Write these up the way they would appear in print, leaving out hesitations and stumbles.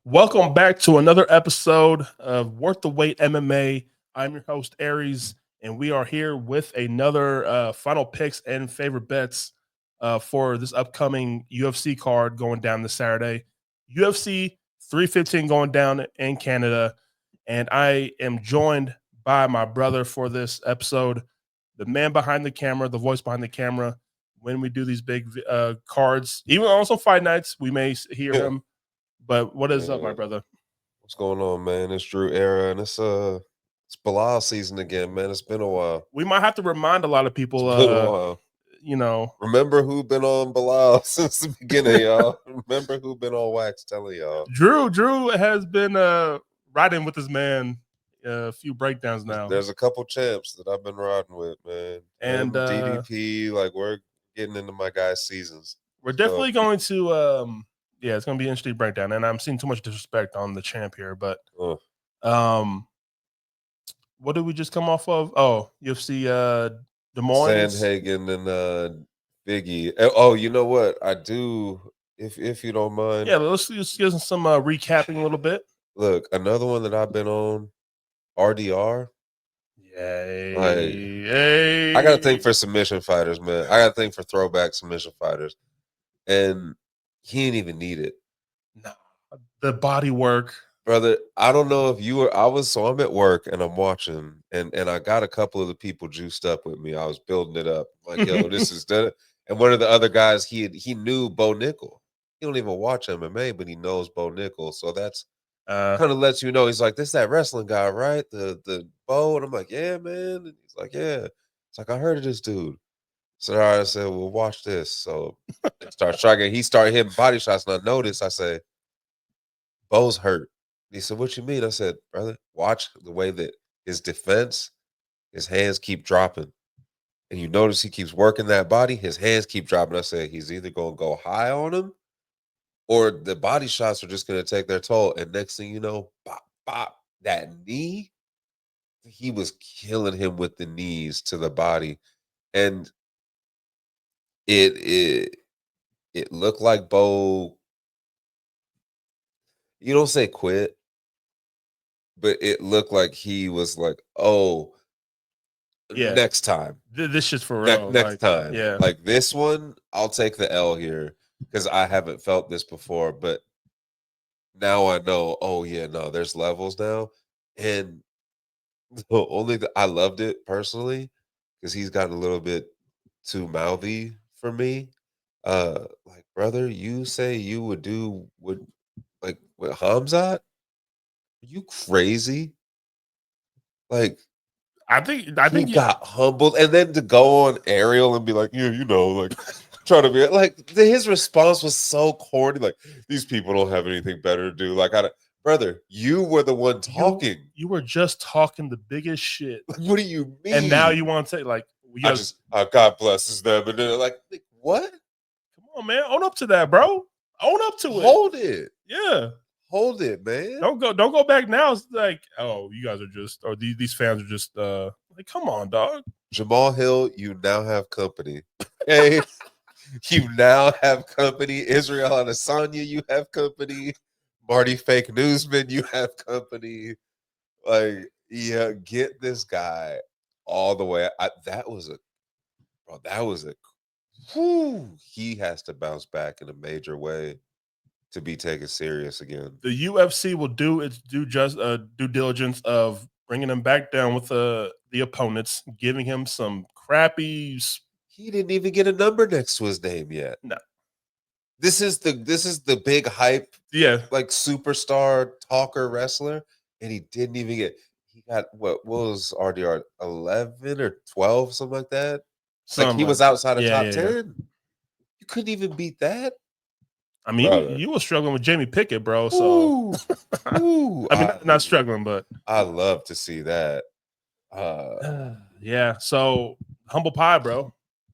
Welcome back to another episode of Worth the Wait MMA. I'm your host, Aries, and we are here with another final picks and favorite bets for this upcoming UFC card going down this Saturday. UFC 315 going down in Canada, and I am joined by my brother for this episode, the man behind the camera, the voice behind the camera. When we do these big cards, even on some fight nights, we may hear him. But what is up, my brother? What's going on, man? It's Drew Era, and it's Belal season again, man. It's been a while. We might have to remind a lot of It's people, been a while. you know, Remember who been on Belal since the beginning, y'all. Remember who been on wax telling y'all. Drew has been riding with his man a few breakdowns now. There's a couple champs that I've been riding with, man. And DDP, like we're getting into my guys' seasons. We're definitely going to yeah, it's gonna be an interesting breakdown. And I'm seeing too much disrespect on the champ here, but what did we just come off of? Oh, UFC Des Moines, Sandhagen and Biggie. Oh, you know what? I do, if you don't mind. Yeah, let's just give some recapping a little bit. Look, another one that I've been on, RDR. Yay. I got to think for submission fighters, man. I got to think for throwback submission fighters. And he didn't even need it. No, the body work. Brother, I don't know if you were, so I'm at work and I'm watching and I got a couple of the people juiced up with me. I was building it up. Like, yo, this is the, and one of the other guys, he knew Bo Nickel. He don't even watch MMA, but he knows Bo Nickel. So that's kind of lets you know. He's like, this that wrestling guy, right? The Bo. And I'm like, yeah, man. And he's like, yeah. It's like, I heard of this dude. So I said, well, watch this. So I start striking. He started hitting body shots. And I noticed, I said, Bo's hurt. He said, what you mean? I said, brother, watch the way that his defense, his hands keep dropping. And you notice he keeps working that body, his hands keep dropping. I said, he's either going to go high on him or the body shots are just going to take their toll. And next thing you know, bop, bop, that knee, he was killing him with the knees to the body. And it looked like Bo, you don't say quit, but it looked like he was like, oh, yeah, next time. This shit's for real. Next time. Yeah. Like this one, I'll take the L here because I haven't felt this before. But now I know, oh, yeah, no, there's levels now. And I loved it personally because he's gotten a little bit too mouthy for me. Like, brother, you say you would do with Hamzat? Are you crazy? Like, I think he got humbled, and then to go on Ariel and be like, yeah, you know, like trying to be like his response was so corny. Like, these people don't have anything better to do. Like, brother, you were the one talking. You were just talking the biggest shit. Like, what do you mean? And now you want to say like, God blesses them, and then like what? Come on, man, own up to that, bro. Own up to it. Hold it. Yeah. Hold it, man. Don't go back now. It's like, oh, you guys are just, or these fans are just like, come on, dog. Jamal Hill, you now have company. Okay. You now have company. Israel Adesanya, you have company. Marty Fake Newsman, you have company. Like, yeah, get this guy all the way. He has to bounce back in a major way to be taken serious again. The UFC will do its due diligence of bringing him back down with the opponents, giving him some crappy. He didn't even get a number next to his name yet. No. This is the big hype, like superstar talker wrestler, and he didn't even get. He got what was RDR 11 or 12, something like that. Like he was outside of top 10. You couldn't even beat that. I mean, you were struggling with Jamie Pickett, bro. So, I mean, not struggling, but I love to see that. Yeah. So humble pie, bro.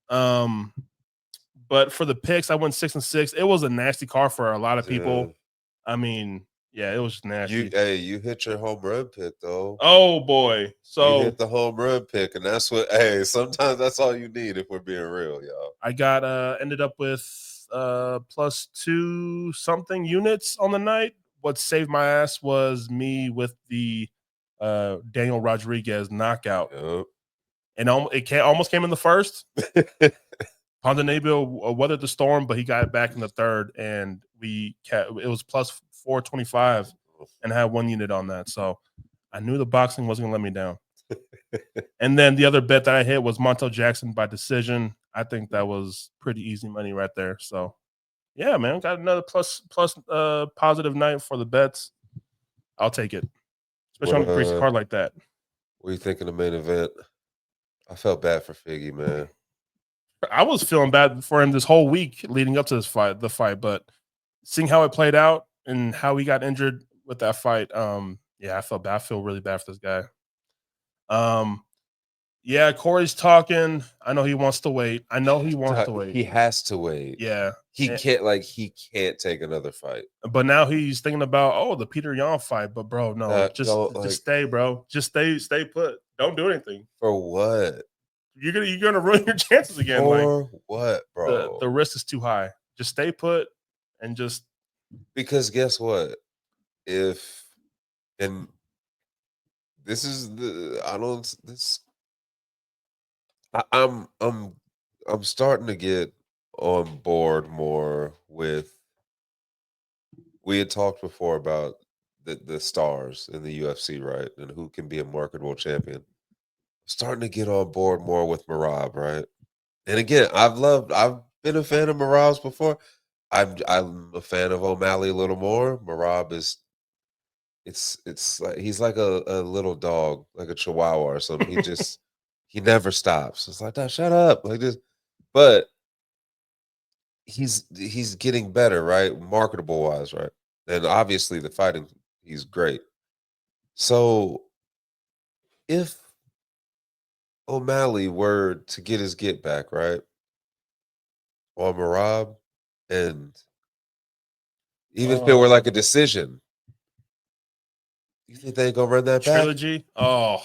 But for the picks, I went 6-6. It was a nasty card for a lot of people. I mean, yeah, it was nasty. You hit your home run pick though. Oh boy. So you hit the home run pick, and that's what sometimes that's all you need if we're being real, y'all. I got ended up with +2 something units on the night, what saved my ass was me with the Daniel Rodriguez knockout, Yep. and almost came in the first. Ponzinibbio weathered the storm, but he got back in the third, and it was plus 425, and I had 1 unit on that. So I knew the boxing wasn't gonna let me down. And then the other bet that I hit was Montel Jackson by decision. I think that was pretty easy money right there. So yeah, man, got another plus positive night for the bets. I'll take it, especially What on a greasy card like that. What do you think of the main event? I felt bad for Figgy, man. I was feeling bad for him this whole week leading up to the fight, but seeing how it played out and how he got injured with that fight, yeah, I felt bad. I feel really bad for this guy. Yeah, Corey's talking. I know he wants to wait. I know he wants to wait. He has to wait. Yeah. He can't take another fight. But now he's thinking about the Peter Yan fight. But bro, no, just stay, bro. Just stay put. Don't do anything. For what? You're gonna ruin your chances again. For what, bro? The risk is too high. Just stay put and just because guess what? And this is I'm starting to get on board more with. We had talked before about the stars in the UFC, right? And who can be a marketable champion. Starting to get on board more with Merab, right? And again, I've been a fan of Merab's before. I'm a fan of O'Malley a little more. Merab is it's like he's like a little dog, like a chihuahua or something. He never stops. It's like, shut up. Like this. But he's getting better, right? Marketable wise, right? And obviously the fighting, he's great. So if O'Malley were to get his get back, right? On Merab, and even if it were like a decision, you think they ain't gonna run that trilogy? back? Oh.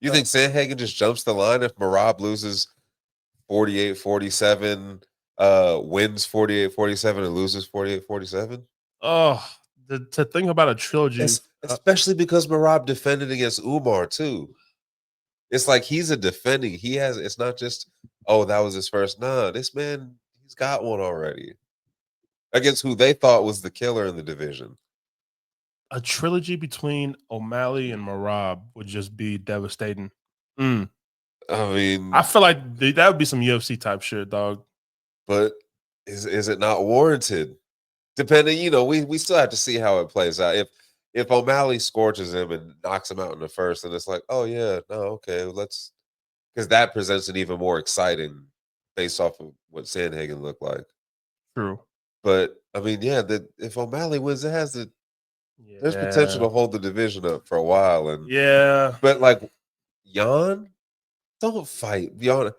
You think Sandhagen just jumps the line if Merab loses 48-47, wins 48-47 and loses 48-47? Oh, to think about a trilogy. Especially because Merab defended against Umar too. It's like he's a defending. It's not just, that was his first. Nah, this man, he's got one already. Against who they thought was the killer in the division. A trilogy between O'Malley and Merab would just be devastating. I mean, I feel like that would be some UFC type shit, dog. But is it not warranted? Depending, we still have to see how it plays out. If O'Malley scorches him and knocks him out in the first, then it's like, oh yeah, no, okay, because that presents an even more exciting based off of what Sandhagen looked like. True. But I mean, yeah, if O'Malley wins, there's potential to hold the division up for a while. And but like Yan, don't fight. Yan's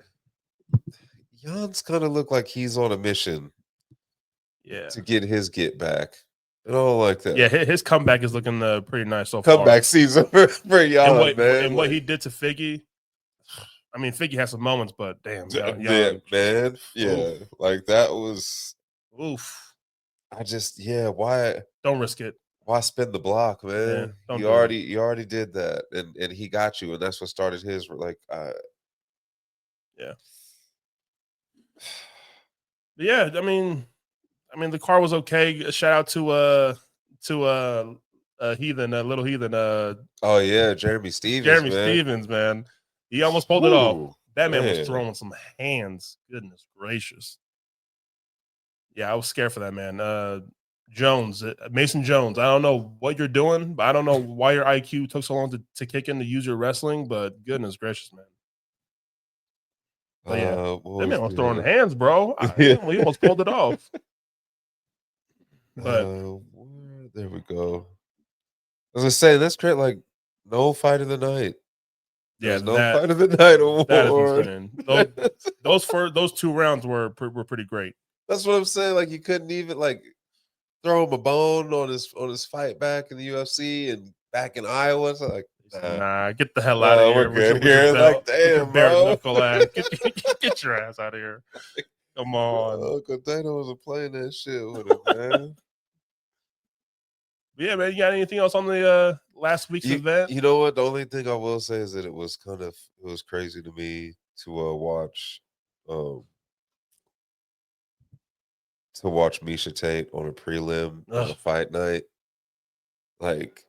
kind of look like he's on a mission. To get his get back. I don't like that. Yeah, his comeback is looking pretty nice so far. Comeback season for Yan, man. And what he did to Figgy. I mean, Figgy has some moments, but damn, Yan, man. Yeah, like that was. Oof. I just, why? Don't risk it. Why spin the block, man? Yeah, you already did that, and he got you, and that's what started his. Like, yeah. I mean, the car was okay. Shout out to Heathen, little Heathen. Oh yeah, Jeremy Stevens, man. He almost pulled it off. That man was throwing some hands. Goodness gracious. Yeah, I was scared for that man. Mason Jones. I don't know what you're doing, but I don't know why your IQ took so long to kick in to use your wrestling. But goodness gracious, man. But yeah, that man was throwing hands, bro. He almost pulled it off. But there we go. I was gonna say that's great. Like no fight of the night. There's no fight of the night award. That is those 2 rounds were pretty great. That's what I'm saying. Like you couldn't even throw him a bone on his fight back in the UFC and back in Iowa. So nah, get the hell out of here. We're good here. Like damn, bro. Get your ass out of here. Come on. Uncle Dana wasn't playing that shit with him, man. Yeah, man. You got anything else on the last week's event? You know what? The only thing I will say is that it was crazy to me um to watch Misha Tate on a prelim on Ugh. a fight night. Like,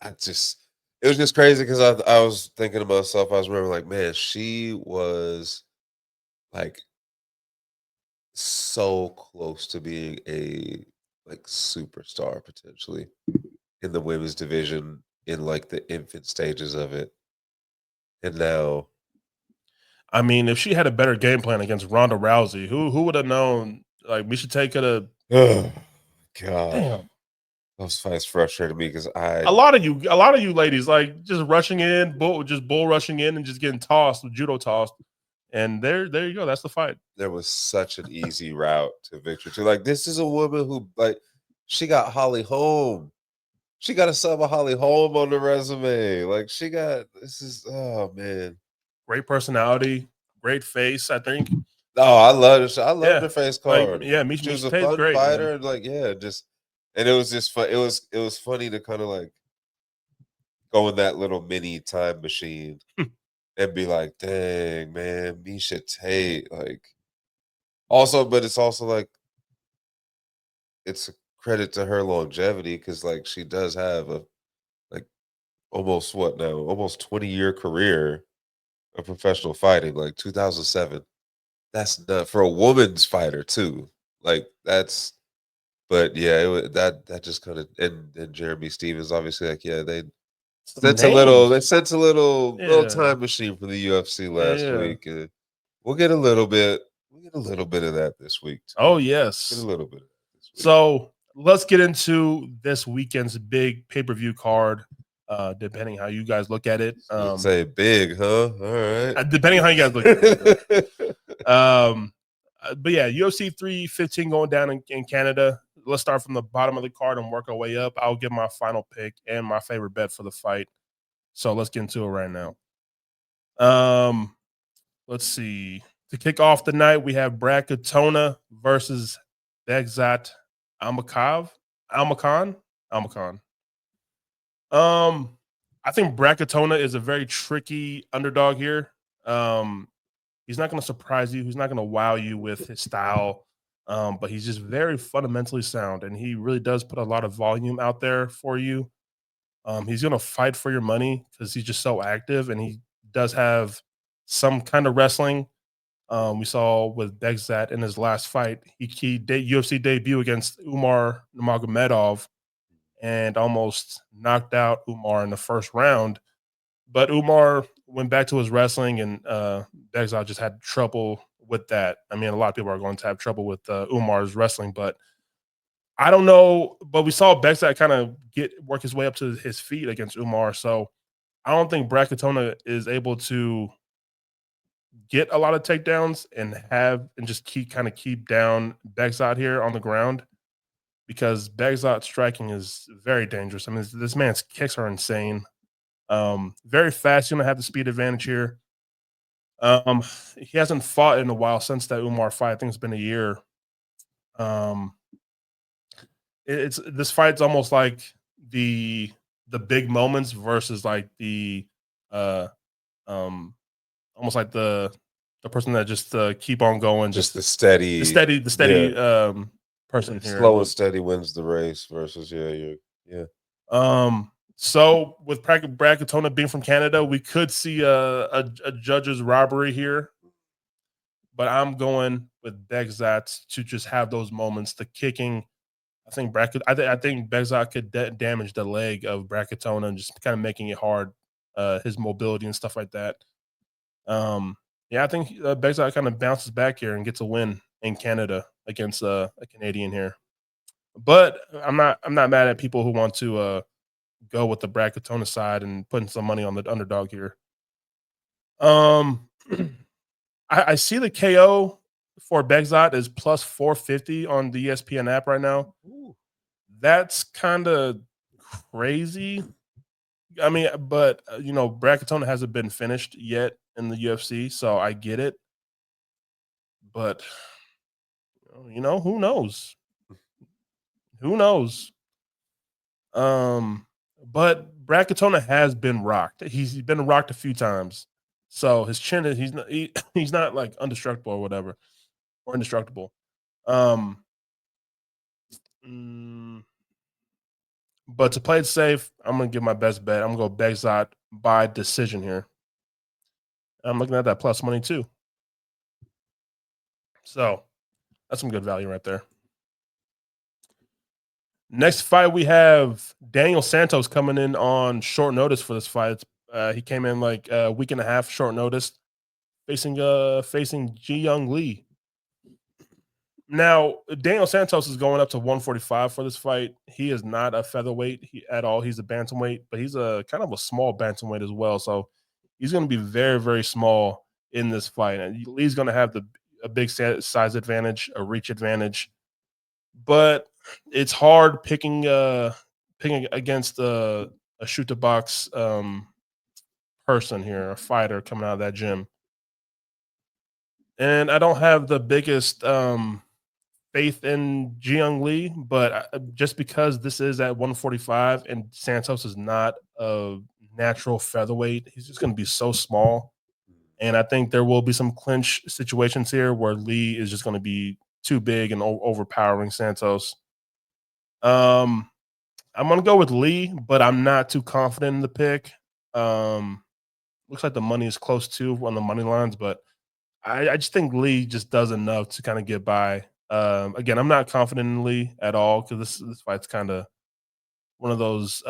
I just it was just crazy because I was thinking to myself, I was remembering like, man, she was like so close to being a like superstar potentially in the women's division in like the infant stages of it. And now I mean, if she had a better game plan against Ronda Rousey, who would have known? Like, Misha Tate could have. oh God. Damn. Those fights frustrated me because A lot of you ladies, like just rushing in, bull rushing in and just getting tossed, judo tossed, and there you go. That's the fight. there was such an easy route to victory. To like, this is a woman who like she got Holly Holm. She got a sub of Holly Holm on the resume. Like she got this is oh man. Great personality, great face. I think. Oh, I loved it. I loved Yeah, her face like card. yeah, She was Misha a Tate's fun great, man. fighter, and like yeah, just and it was just fun. It was funny to kind of like go in that little mini time machine and be like, dang man, Misha Tate. Like also, but it's also like it's a credit to her longevity because like she does have a like almost what now almost 20-year career of professional fighting, like 2007. That's not for a woman's fighter too. Like that's but yeah, that just kind of and Jeremy Stevens obviously like yeah Some names. they sent a little Yeah, time machine from the UFC yeah, last yeah. week. We'll get a little bit of that this week too. Oh Get a yes. little bit of that this week. So let's get into this weekend's big pay per view card. Depending how you guys look at it. Let's say big, huh? All right. Depending how you guys look at it. But yeah, UFC 315 going down in Canada. Let's start from the bottom of the card and work our way up. I'll give my final pick and my favorite bet for the fight. So let's get into it right now. Let's see. To kick off the night, we have Brad Katona versus Begzat Almakov. Almakan. Almakan. Um, I think Brad Katona is a very tricky underdog here. Um, he's not going to surprise you. He's not going to wow you with his style. But he's just very fundamentally sound, and he really does put a lot of volume out there for you. He's going to fight for your money because he's just so active, and he does have some kind of wrestling. We saw with Begzat in his last fight, UFC debut against Umar Nurmagomedov and almost knocked out Umar in the first round. But Umar went back to his wrestling, and Begzat just had trouble with that. I mean, a lot of people are going to have trouble with Umar's wrestling, but I don't know. But we saw Begzat kind of work his way up to his feet against Umar, so I don't think Brad Katona is able to get a lot of takedowns and just keep down Begzat here on the ground because Begzat's striking is very dangerous. I mean, this man's kicks are insane. Very fast. You're gonna have the speed advantage here. Um, he hasn't fought in a while since that Umar fight. I think it's been a year. Um, it's this fight's almost like the the big moments versus like the uh um almost like the person that just keep on going, Just just the steady, the yeah, steady person here. slow and steady wins the race versus yeah. So with Brad Katona being from Canada, we could see a judge's robbery here, but I'm going with Begzat to just have those moments. The kicking, I think Begzat could damage the leg of Brad Katona and just kind of making it hard, his mobility and stuff like that. Yeah, I think Begzat kind of bounces back here and gets a win in Canada against a Canadian here. But I'm not mad at people who want to go with the Brad Katona side and putting some money on the underdog here. Um, I see the KO for Begzat is plus 450 on the ESPN app right now. Ooh. That's kind of crazy. I mean, but Brad Katona hasn't been finished yet in the UFC, so I get it. But who knows? Who knows? But Brad Katona has been rocked. He's been rocked a few times. So his chin is he's not like indestructible or whatever or indestructible. Um, mm, but to play it safe, I'm gonna give my best bet. I'm gonna go Begzot by decision here. I'm looking at that plus money too. So that's some good value right there. Next fight, we have Daniel Santos coming in on short notice for this fight. He came in like a week and a half short notice, facing Ji Young Lee. Now, Daniel Santos is going up to 145 for this fight. He is not a featherweight at all. He's a bantamweight, but he's a kind of a small bantamweight as well. So he's going to be very, very small in this fight. And Lee's going to have a big size advantage, a reach advantage. But it's hard picking against a shoot the box person here, a fighter coming out of that gym. And I don't have the biggest faith in Jiyoung Lee, but just because this is at 145 and Santos is not a natural featherweight, he's just going to be so small. And I think there will be some clinch situations here where Lee is just going to be too big and overpowering Santos. I'm gonna go with Lee, but I'm not too confident in the pick. Looks like the money is close to on the money lines, but I just think Lee just does enough to kind of get by. Again, I'm not confident in Lee at all because this fight's kind of one of those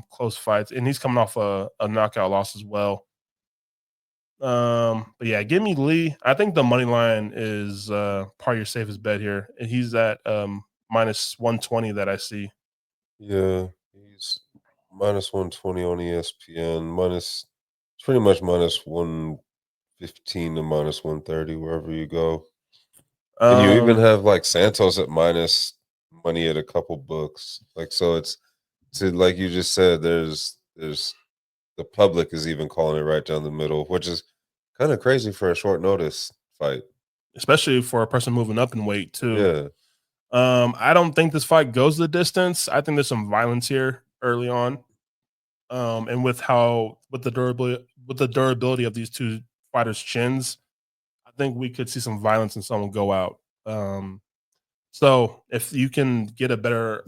close fights, and he's coming off a knockout loss as well. But yeah, give me Lee. I think the money line is part of your safest bet here. And he's at minus 120 that I see. Yeah, he's minus 120 on ESPN, minus it's pretty much minus 115 to minus 130 wherever you go. And you even Um, have like Santos at minus money at a couple books. Like so it's to like you just said, there's the public is even calling it right down the middle, which is kind of crazy for a short notice fight. Especially for a person moving up in weight too. Yeah. I don't think this fight goes the distance. I think there's some violence here early on. And with the durability of these two fighters' chins, I think we could see some violence and someone go out. So if you can get a better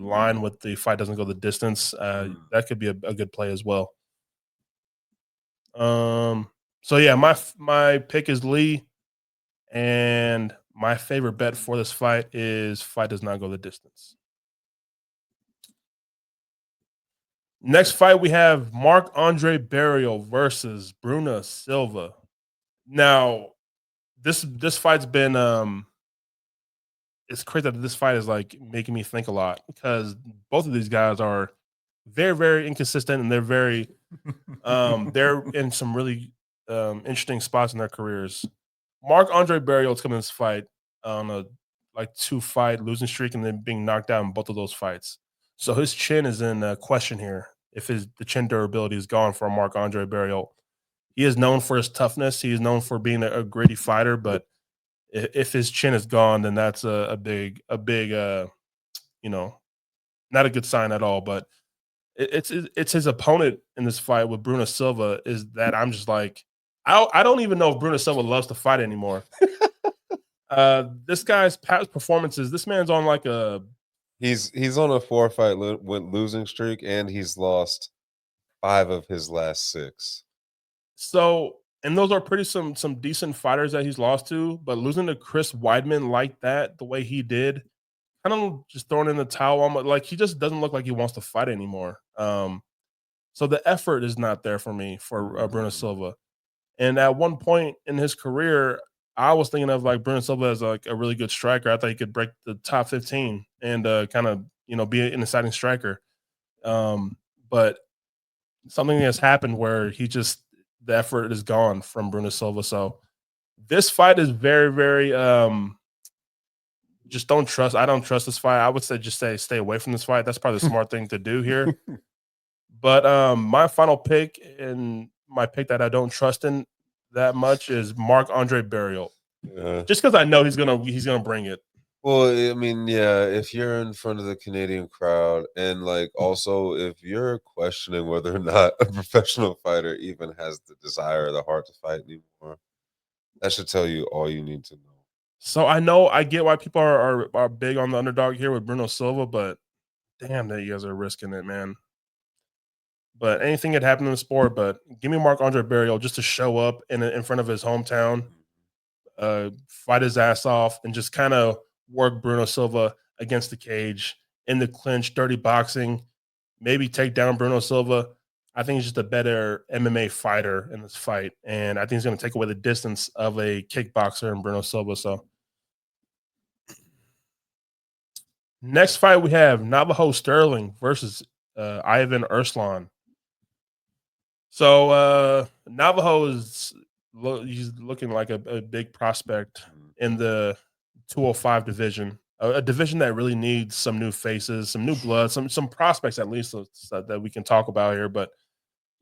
line with the fight doesn't go the distance, that could be a good play as well. So yeah, my pick is Lee, and my favorite bet for this fight is fight does not go the distance. Next fight, we have Mark Andre Barrios versus Bruna Silva. Now, this fight's been it's crazy that this fight is like making me think a lot because both of these guys are very, very inconsistent and they're in some really interesting spots in their careers. Mark Andre Barrios coming in this fight on a like 2-fight losing streak and then being knocked out in both of those fights. So his chin is in question here. If the chin durability is gone for Mark Andre Barrios, he is known for his toughness. He is known for being a gritty fighter, but if his chin is gone, then that's a big you know, not a good sign at all. But it's his opponent in this fight with Bruno Silva is that I'm just like I don't even know if Bruno Silva loves to fight anymore. This guy's past performances, this man's on like a He's on a 4-fight losing streak, and he's lost 5 of his last 6. so and those are pretty some decent fighters that he's lost to, but losing to Chris Weidman like that, the way he did, kind of just throwing in the towel on like he just doesn't look like he wants to fight anymore. So the effort is not there for me for Bruno Silva. And at one point in his career, I was thinking of like Bruno Silva as like a really good striker. I thought he could break the top 15 and kind of be an exciting striker. But something has happened where the effort is gone from Bruno Silva. So this fight is very, very just don't trust. I don't trust this fight. I would say just stay away from this fight. That's probably the smart thing to do here. But my final pick and my pick that I don't trust in that much is Mark Andre Barrios. Yeah. Just because I know he's gonna bring it. Well, I mean, yeah, if you're in front of the Canadian crowd and like also if you're questioning whether or not a professional fighter even has the desire or the heart to fight anymore, that should tell you all you need to know. So I get why people are big on the underdog here with Bruno Silva, but damn that you guys are risking it, man. But anything could happen in the sport. But give me Mark Andre Barrios just to show up in front of his hometown, fight his ass off, and just kind of work Bruno Silva against the cage in the clinch, dirty boxing. Maybe take down Bruno Silva. I think he's just a better MMA fighter in this fight, and I think he's going to take away the distance of a kickboxer in Bruno Silva. So next fight we have Navajo Sterling versus Ivan Erslan. So Navajo is he's looking like a big prospect in the 205 division, a division that really needs some new faces, some new blood, some prospects at least so that we can talk about here. But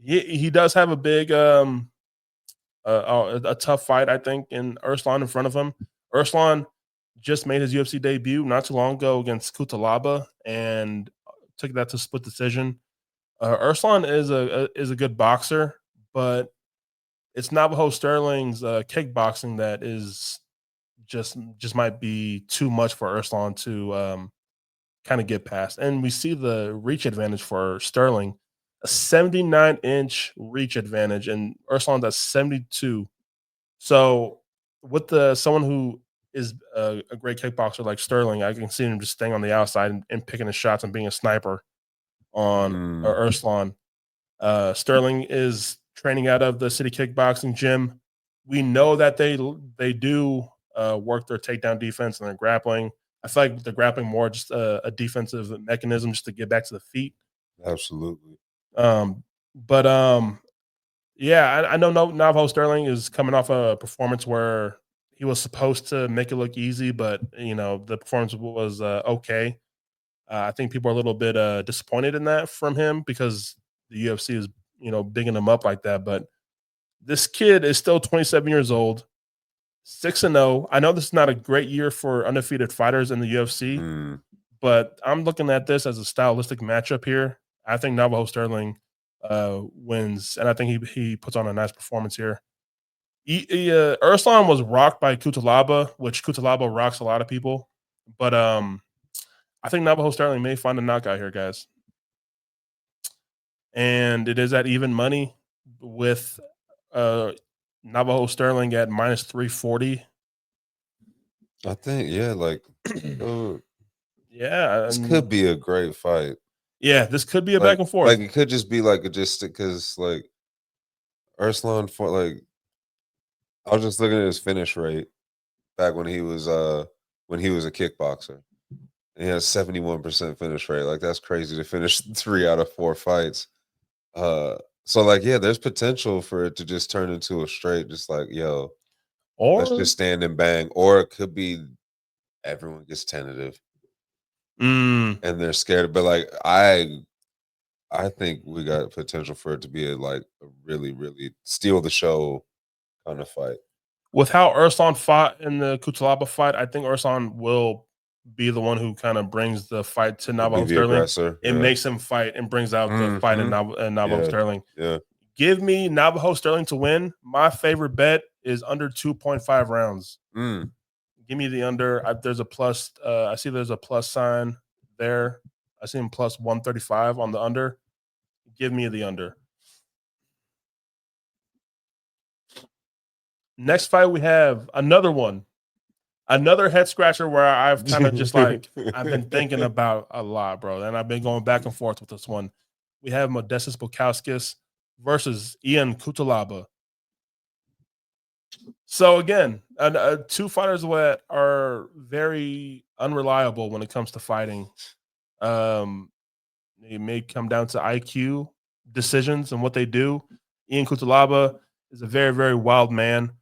he does have a big a tough fight, I think, in Erslan in front of him. Erslan just made his UFC debut not too long ago against Kutalaba and took that to split decision. Erslan is a good boxer, but it's Navajo Sterling's kickboxing that is just might be too much for Erslan to kind of get past. And we see the reach advantage for Sterling, a 79-inch reach advantage, and Erslan's at 72. So with the someone who is a great kickboxer like Sterling, I can see him just staying on the outside and picking his shots and being a sniper on Erslan. Sterling is training out of the city kickboxing gym. We know that they do work their takedown defense and their grappling. I feel like the grappling more just a defensive mechanism just to get back to the feet. Absolutely. But yeah, I know Navajo Sterling is coming off a performance where he was supposed to make it look easy, but the performance was okay. I think people are a little bit disappointed in that from him because the UFC is bigging him up like that. But this kid is still 27 years old, 6-0. I know this is not a great year for undefeated fighters in the UFC, but I'm looking at this as a stylistic matchup here. I think Navajo Sterling wins, and I think he puts on a nice performance here. Erslan was rocked by Kutalaba, which Kutalaba rocks a lot of people, but I think Navajo Sterling may find a knockout here, guys. And it is at even money with Navajo Sterling at minus 340. I think, yeah, like Yeah, this could be a great fight. yeah, this could be a back and Like forth. it could just be like a just because like Urslan for like I was just looking at his finish rate back when he was a kickboxer. And he has 71% finish rate. Like that's crazy to finish 3 out of 4 fights. So like yeah, there's potential for it to just turn into a straight just like, yo, let's Or just stand and bang. Or it could be everyone gets tentative mm, and they're scared. But like I think we got potential for it to be like a really, really steal the show kind of fight. with how Ursan fought in the Kutalaba fight, I think Ursan will be the one who kind of brings the fight to He'll be Navajo the Sterling. aggressor. It Yeah. makes him fight and brings out the fight in Hmm. Navajo Yeah. Sterling. Yeah. Give me Navajo Sterling to win. My favorite bet is under 2.5 rounds. Mm. Give me the under. There's a plus. I see there's a plus sign there. I see him plus 135 on the under. Give me the under. Next fight, we have another one. Another head scratcher where I've kind of just like I've been thinking about a lot, bro. And I've been going back and forth with this one. We have Modestas Bukauskas versus Ian Kutalaba. So again, two fighters that are very unreliable when it comes to fighting. Um, it may come down to IQ decisions and what they do. Ian Kutalaba is a very, very wild man.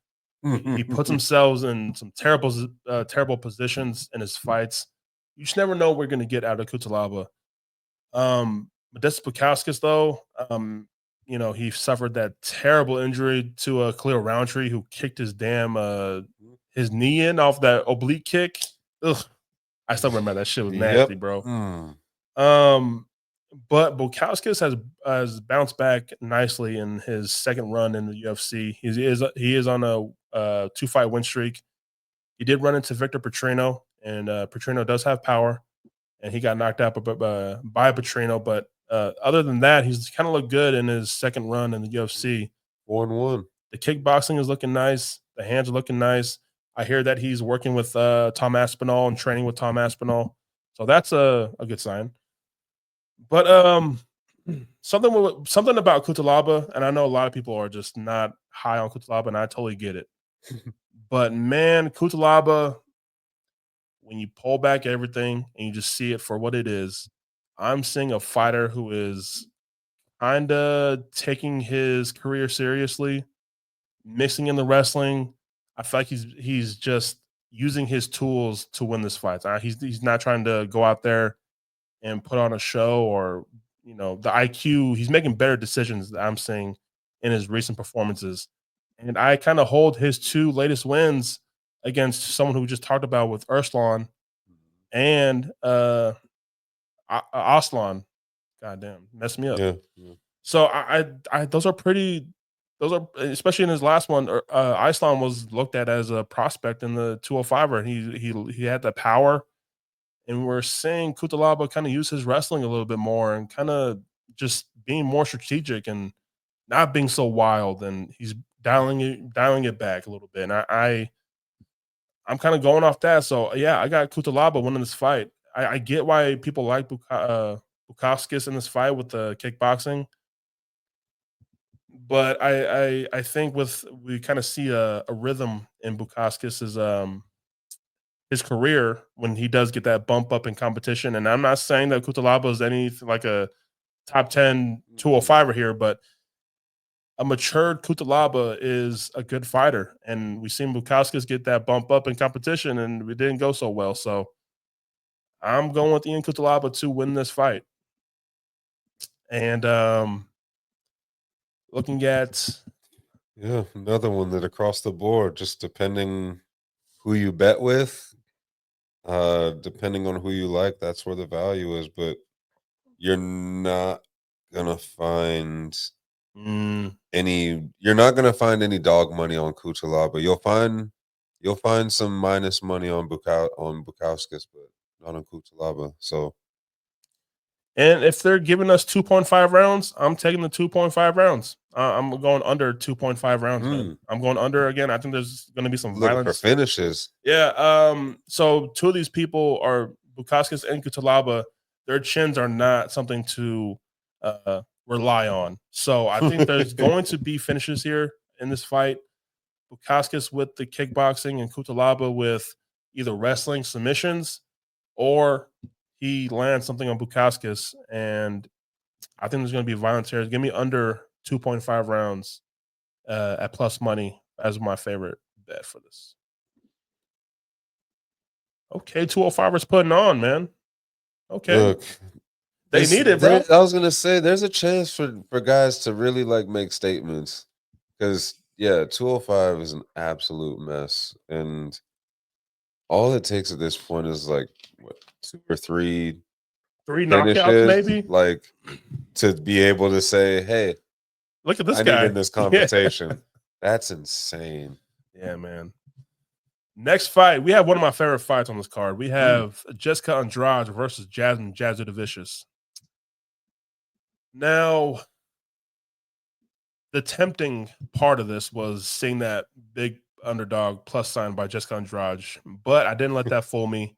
He puts himself in some terrible positions in his fights. You just never know what we're going to get out of Kutalaba. Modestas Bukauskas, though, he suffered that terrible injury to Khalil Roundtree, who kicked his damn his knee in off that oblique kick. Ugh. I still remember that shit was nasty, Yep. bro. Mm. But Bukowskis has bounced back nicely in his second run in the UFC. He is on a 2-fight win streak. He did run into Victor Petrino, and Petrino does have power, and he got knocked out by Petrino. But other than that, he's kind of looked good in his second run in the UFC. 1-1. The kickboxing is looking nice. The hands are looking nice. I hear that he's working with Tom Aspinall and training with Tom Aspinall, so that's a good sign. But something about Kutalaba, and I know a lot of people are just not high on Kutalaba, and I totally get it. But man, Kutalaba, when you pull back everything and you just see it for what it is, I'm seeing a fighter who is kind of taking his career seriously, mixing in the wrestling. I feel like he's just using his tools to win this fight. He's not trying to go out there and put on a show or the IQ. He's making better decisions that I'm seeing in his recent performances, and I kind of hold his two latest wins against someone who we just talked about with Urslan and Aslan. Goddamn, messed me up. Yeah. Yeah. So I those are pretty. Those are especially in his last one. Aslan was looked at as a prospect in the 205er. He had the power, and we're seeing Kutalaba kind of use his wrestling a little bit more and kind of just being more strategic and not being so wild. And he's dialing it back a little bit. And I'm kind of going off that. So yeah, I got Kutalaba winning this fight. I get why people like Bukowskis in this fight with the kickboxing, but I think we kind of see a rhythm in Bukowskis's his career when he does get that bump up in competition. And I'm not saying that Kutalaba is anything like a top 10 205er here, but a matured Kutalaba is a good fighter. And we've seen Bukowskis get that bump up in competition and it didn't go so well. So I'm going with Ian Kutalaba to win this fight. And looking at Yeah, another one that across the board, just depending who you bet with, depending on who you like, that's where the value is. But you're not gonna find mm, you're not gonna find any dog money on Kuchalaba. You'll find some minus money on Bukowskis, but not on Kuchalaba. So and if they're giving us 2.5 rounds, I'm taking the 2.5 rounds. I'm going under 2.5 rounds, man. I'm going under again. I think there's going to be some looking for violence. finishes. Yeah. So two of these people are Bukowskis and Kutalaba. Their chins are not something to rely on. So I think there's going to be finishes here in this fight. Bukowskis with the kickboxing and Kutalaba with either wrestling submissions or he lands something on Bukowskis. And I think there's going to be violence here. Give me under 2.5 rounds at plus money as my favorite bet for this. Okay, 205ers putting on, man. Okay. Look, They need it, bro. I was gonna say there's a chance for guys to really like make statements because yeah, 205 is an absolute mess, and all it takes at this point is like what 2 or 3 3 knockouts, finishes, maybe. like to be able to say, "Hey, Look at this I need guy in this Yeah. competition." That's insane. Yeah, man. Next fight, we have one of my favorite fights on this card. We have Jessica Andrade versus Jasmine Jasudavicius. Now, the tempting part of this was seeing that big underdog plus sign by Jessica Andrade, but I didn't let that fool me.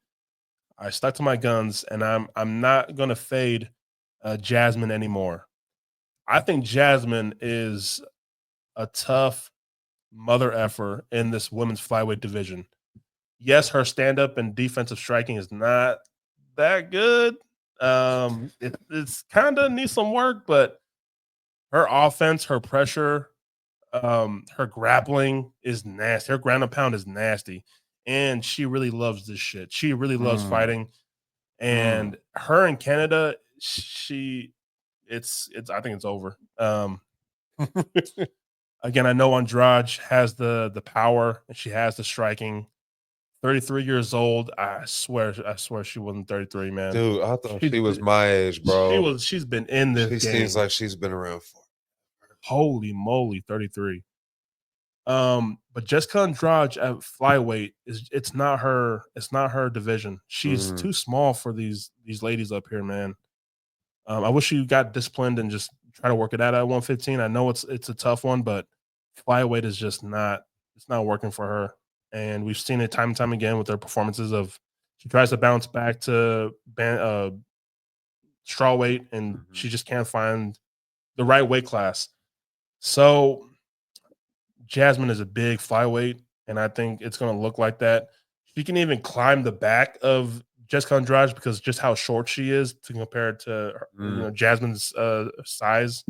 I stuck to my guns, and I'm not gonna fade Jasmine anymore. I think Jasmine is a tough mother effer in this women's flyweight division. Yes, her stand up and defensive striking is not that good. It's kind of needs some work, but her offense, her pressure, her grappling is nasty. Her ground and pound is nasty, and she really loves this shit. She really loves fighting, and her in Canada, it's. I think it's over. Again, I know Andrade has the power and she has the striking. 33 years old. I swear she wasn't 33, man. Dude, I thought she was my age, bro. She's been in this She game. seems like she's been around for. Holy moly, 33. But Jessica Andrade at flyweight it's not her division. She's too small for these ladies up here, man. I wish you got disciplined and just try to work it out at 115. I know it's a tough one, but flyweight is just not working for her. And we've seen it time and time again with her performances of she tries to bounce back to strawweight and she just can't find the right weight class. So Jasmine is a big flyweight, and I think it's going to look like that. She can even climb the back of Jessica Andrade because just how short she is to compare it to Jasmine's size.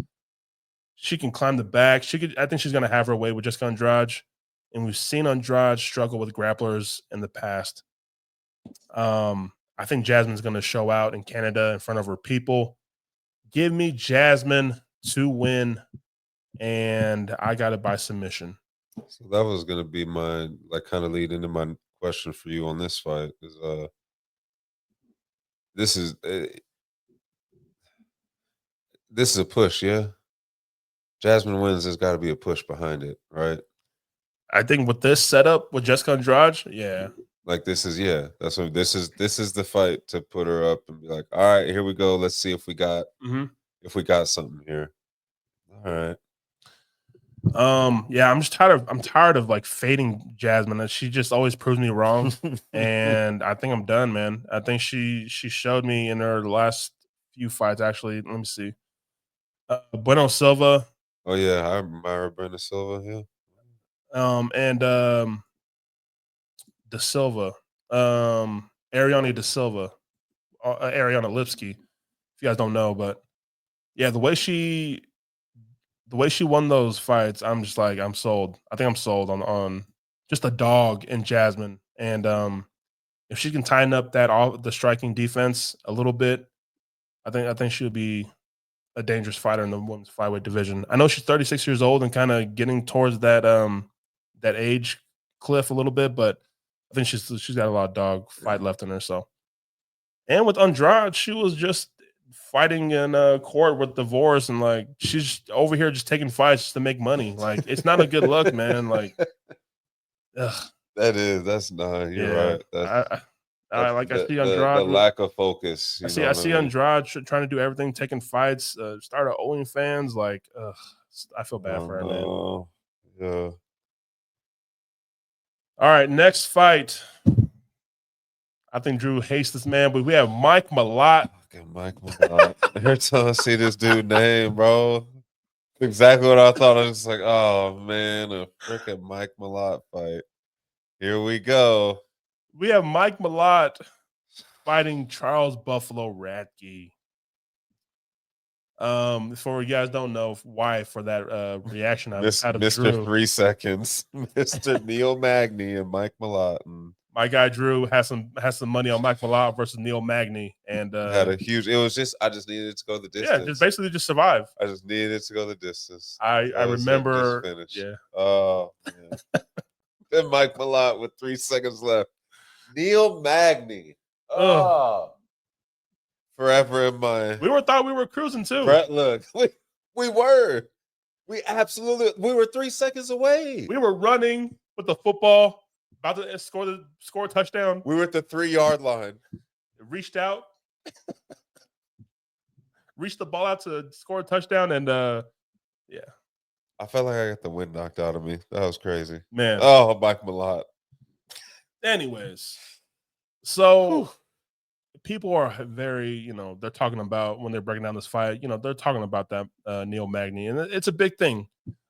She can climb the back. I think she's going to have her way with Jessica Andrade, and we've seen Andrade struggle with grapplers in the past. I think Jasmine's going to show out in Canada in front of her people. Give me Jasmine to win, and I got it by submission. So that was gonna be my kind of lead into my question for you on this fight. Is this is a push, yeah. Jasmine wins. There's got to be a push behind it, right? I think with this setup with Jessica Andrade, yeah. Like this is That's what this is the fight to put her up and be like, all right, here we go. Let's see if we got something here. All right. Yeah, I'm tired of like fading Jasmine. She just always proves me wrong. And I think I'm done, man. I think she showed me in her last few fights, actually. Let me see. Bueno Silva. Oh yeah, I admire Brenda Silva, yeah. And De Silva. Ariane De Silva. Ariana Lipsky. If you guys don't know, but yeah, the way she won those fights, I'm just like, I'm sold. I think I'm sold on just a dog in Jasmine. And if she can tighten up the striking defense a little bit, I think she'll be a dangerous fighter in the women's flyweight division. I know she's 36 years old and kind of getting towards that age cliff a little bit, but I think she's got a lot of dog fight left in her. So, and with Andrade, she was just fighting in court with divorce, and like she's over here just taking fights just to make money. Like it's not a good look, man. Like, ugh. That's not. You're right. I see Andrade. The lack of focus. I see Andrade trying to do everything, taking fights, start OnlyFans. Like, I feel bad for her, man. Yeah. All right, next fight. I think Drew hates this man, but we have Mike Malott. Fucking Mike Malott. Every time I see this dude name, bro, exactly what I thought. I was just like, oh man, a freaking Mike Malott fight. Here we go. We have Mike Malott fighting Charles Buffalo Radke. For you guys don't know why for that reaction out of Mr. Drew. 3 seconds, Mr. Neil Magny and Mike Malott. My guy Drew has some money on Mike Malott versus Neil Magny, and had a huge. It was just I just needed it to go the distance. Yeah, just basically just survive. I just needed it to go the distance. I remember. Yeah. Oh man. Then Mike Malott with 3 seconds left. Neil Magny. Oh. Forever in mind. We thought we were cruising too. Brett, look, we were. We were 3 seconds away. We were running with the football, about to score a touchdown. We were at the 3-yard line. Reached out, reached the ball out to score a touchdown, and yeah. I felt like I got the wind knocked out of me. That was crazy. Man. Oh, Mike Malott. Anyways, so people are very, they're talking about when they're breaking down this fight, they're talking about that Neil Magny, and it's a big thing.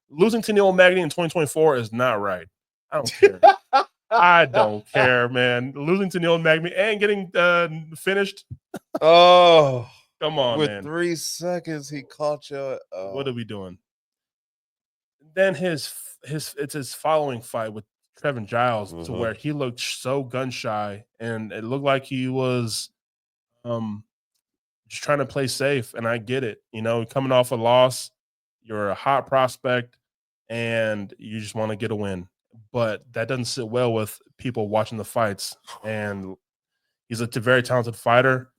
Losing to Neil Magny in 2024 is not right. I don't care. I don't care, man. Losing to Neil Magny and getting finished. Oh, come on, with man. 3 seconds, he caught you. What are we doing? Then it's his following fight with Trevin Giles to where he looked so gun shy, and it looked like he was just trying to play safe. And I get it, coming off a loss, you're a hot prospect, and you just want to get a win. but that doesn't sit well with people watching the fights. And he's a very talented fighter.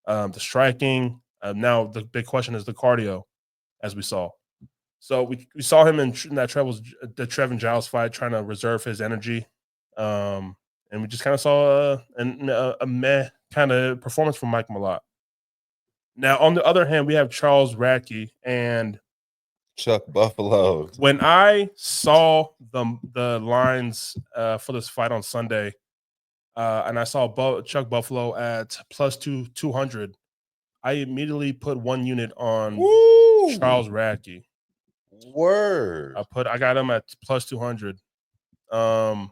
The striking. Now the big question is the cardio, as we saw. So we saw him in that the Trevin Giles fight, trying to reserve his energy, and we just kind of saw a meh kind of performance from Mike Malott. Now, on the other hand, we have Charles Radke, and Chuck Buffalo. when I saw the lines for this fight on Sunday, and I saw Chuck Buffalo at plus 200, I immediately put one unit on Charles Radke. Word. I got him at plus 200. And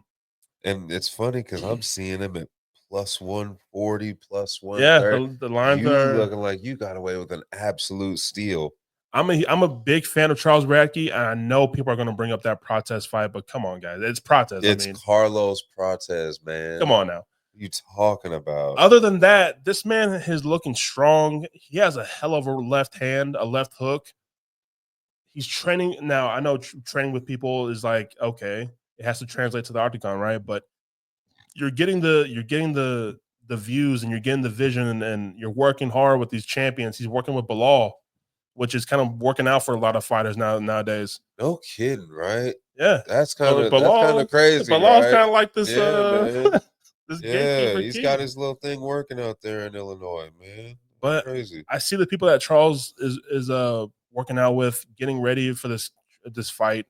it's funny because I'm seeing him at plus 140, plus 130. Yeah, the lines you are looking like you got away with an absolute steal. I'm a big fan of Charles Radke, and I know people are going to bring up that Protez fight, but come on, guys, it's Protez. It's Carlos Protez, man. Come on now. What are you talking about? Other than that, this man is looking strong. He has a hell of a left hand, a left hook. He's training now. I know training with people is like, okay, it has to translate to the octagon, right? But you're getting the views, and you're getting the vision, and you're working hard with these champions. He's working with Belal, which is kind of working out for a lot of fighters nowadays. No kidding, right? Yeah, that's kind of crazy. Belal's right? kind of like this. This gatekeeper. He's got his little thing working out there in Illinois, man. But crazy. I see the people that Charles is working out with, getting ready for this fight.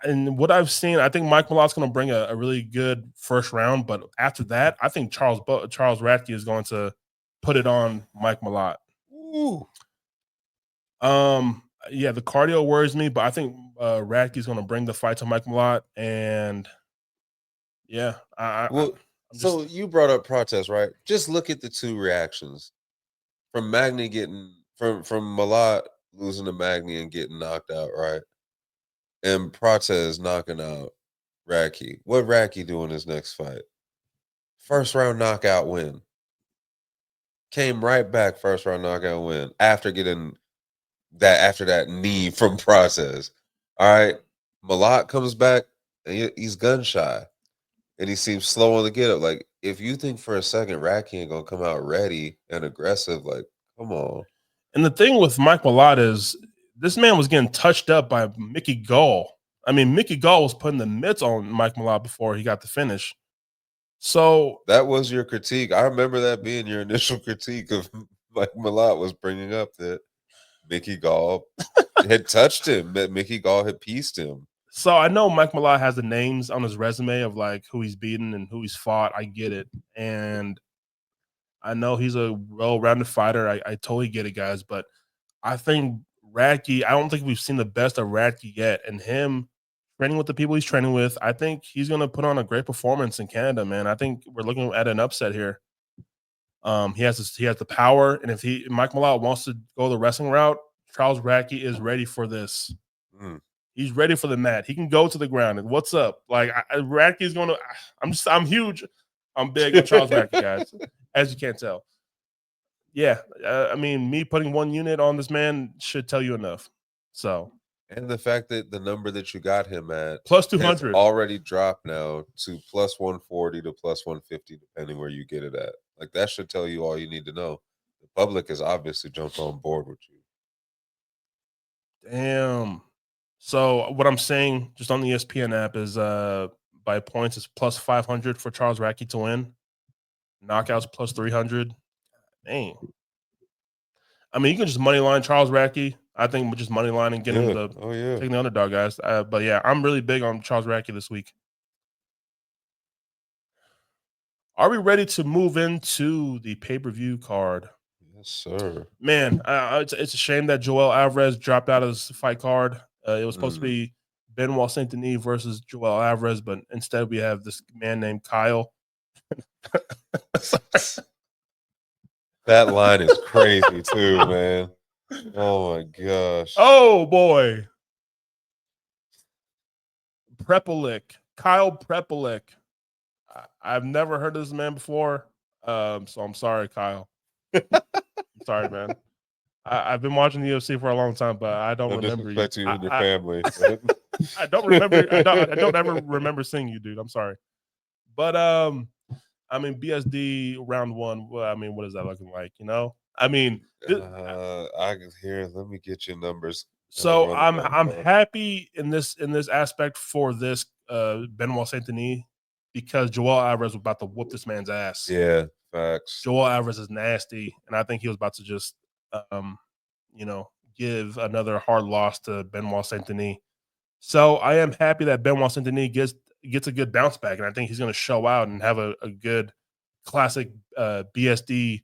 And what I've seen, I think Mike Malott's going to bring a really good first round. But after that, I think Charles Radke is going to put it on Mike Malott. Ooh. Yeah, the cardio worries me, but I think Radke is going to bring the fight to Mike Malott. And yeah, so you brought up Protez, right? Just look at the two reactions from Magny getting from Malott losing to Magny and getting knocked out, right? And Protez knocking out Radke. What Radke do in his next fight? First round knockout win. Came right back, first round knockout win after getting after that knee from Protez. All right. Malott comes back and he's gun shy. And he seems slow on the get up. Like, if you think for a second Radke ain't gonna come out ready and aggressive, like, come on. And the thing with Mike Malott is this man was getting touched up by Mickey Gall. I mean, Mickey Gall was putting the mitts on Mike Malott before he got the finish. So that was your critique. I remember that being your initial critique of Mike Malott, was bringing up that Mickey Gall had touched him, that Mickey Gall had pieced him. So I know Mike Malott has the names on his resume of like who he's beaten and who he's fought. I get it. And I know he's a well-rounded fighter. I totally get it, guys. But I think Radke, I don't think we've seen the best of Radke yet. And him training with the people he's training with, I think he's going to put on a great performance in Canada, man. I think we're looking at an upset here. He has the power, and if Mike Malott wants to go the wrestling route, Charles Radke is ready for this. He's ready for the mat. He can go to the ground. And what's up? Like Radke is going to. I'm huge. I'm big on Charles Radke, guys, as you can't tell. Yeah, I mean, me putting one unit on this man should tell you enough. So, and the fact that the number that you got him at plus 200 already dropped now to plus 140 to plus 150, depending where you get it at. Like, that should tell you all you need to know. The public has obviously jumped on board with you. Damn. So what I'm saying just on the ESPN app is by points is plus 500 for Charles Radke to win. Knockouts plus 300. Dang. I mean, you can just money line Charles Radke. I think we're just money line and getting taking the underdog, guys. But yeah, I'm really big on Charles Radke this week. Are we ready to move into the pay-per-view card? Yes, sir. Man, it's a shame that Joel Alvarez dropped out of this fight card. It was supposed to be Benoit Saint Denis versus Joel Alvarez, but instead we have this man named Kyle. That line is crazy too, man. Oh my gosh. Oh boy. Prepelic. Kyle Prepelic. I've never heard of this man before. So I'm sorry, Kyle. I'm sorry, man. I've been watching the UFC for a long time, but I don't remember you. You and your family. I don't remember. I don't ever remember seeing you, dude. I'm sorry. But I mean, BSD round one. Well, I mean, what is that looking like? I mean, I can hear. Let me get your numbers. so Run it down I'm fast. happy in this aspect for this Benoit Saint Denis because Joel Alvarez was about to whoop this man's ass. Yeah, facts. Joel Alvarez is nasty, and I think he was about to just um, you know, give another hard loss to Benoit Saint Denis. So I am happy that Benoit Saint Denis gets a good bounce back, and I think he's going to show out and have a good classic BSD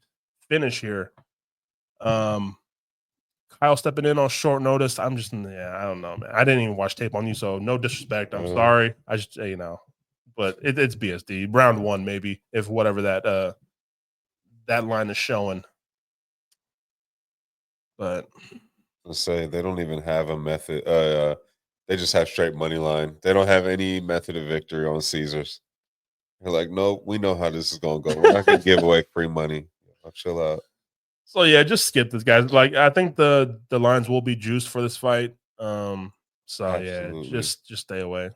finish here. Um, Kyle stepping in on short notice. I'm just, yeah, I don't know, man. I didn't even watch tape on you, so no disrespect. I'm sorry. I just, but it's BSD round one, maybe if whatever that line is showing. But Let's say they don't even have a method. They just have straight money line. They don't have any method of victory on Caesars. They're like, nope, we know how this is gonna go. We're not gonna give away free money. I'll chill out. so yeah, just skip this, guys. Like I think the lines will be juiced for this fight. So yeah, Absolutely. just stay away.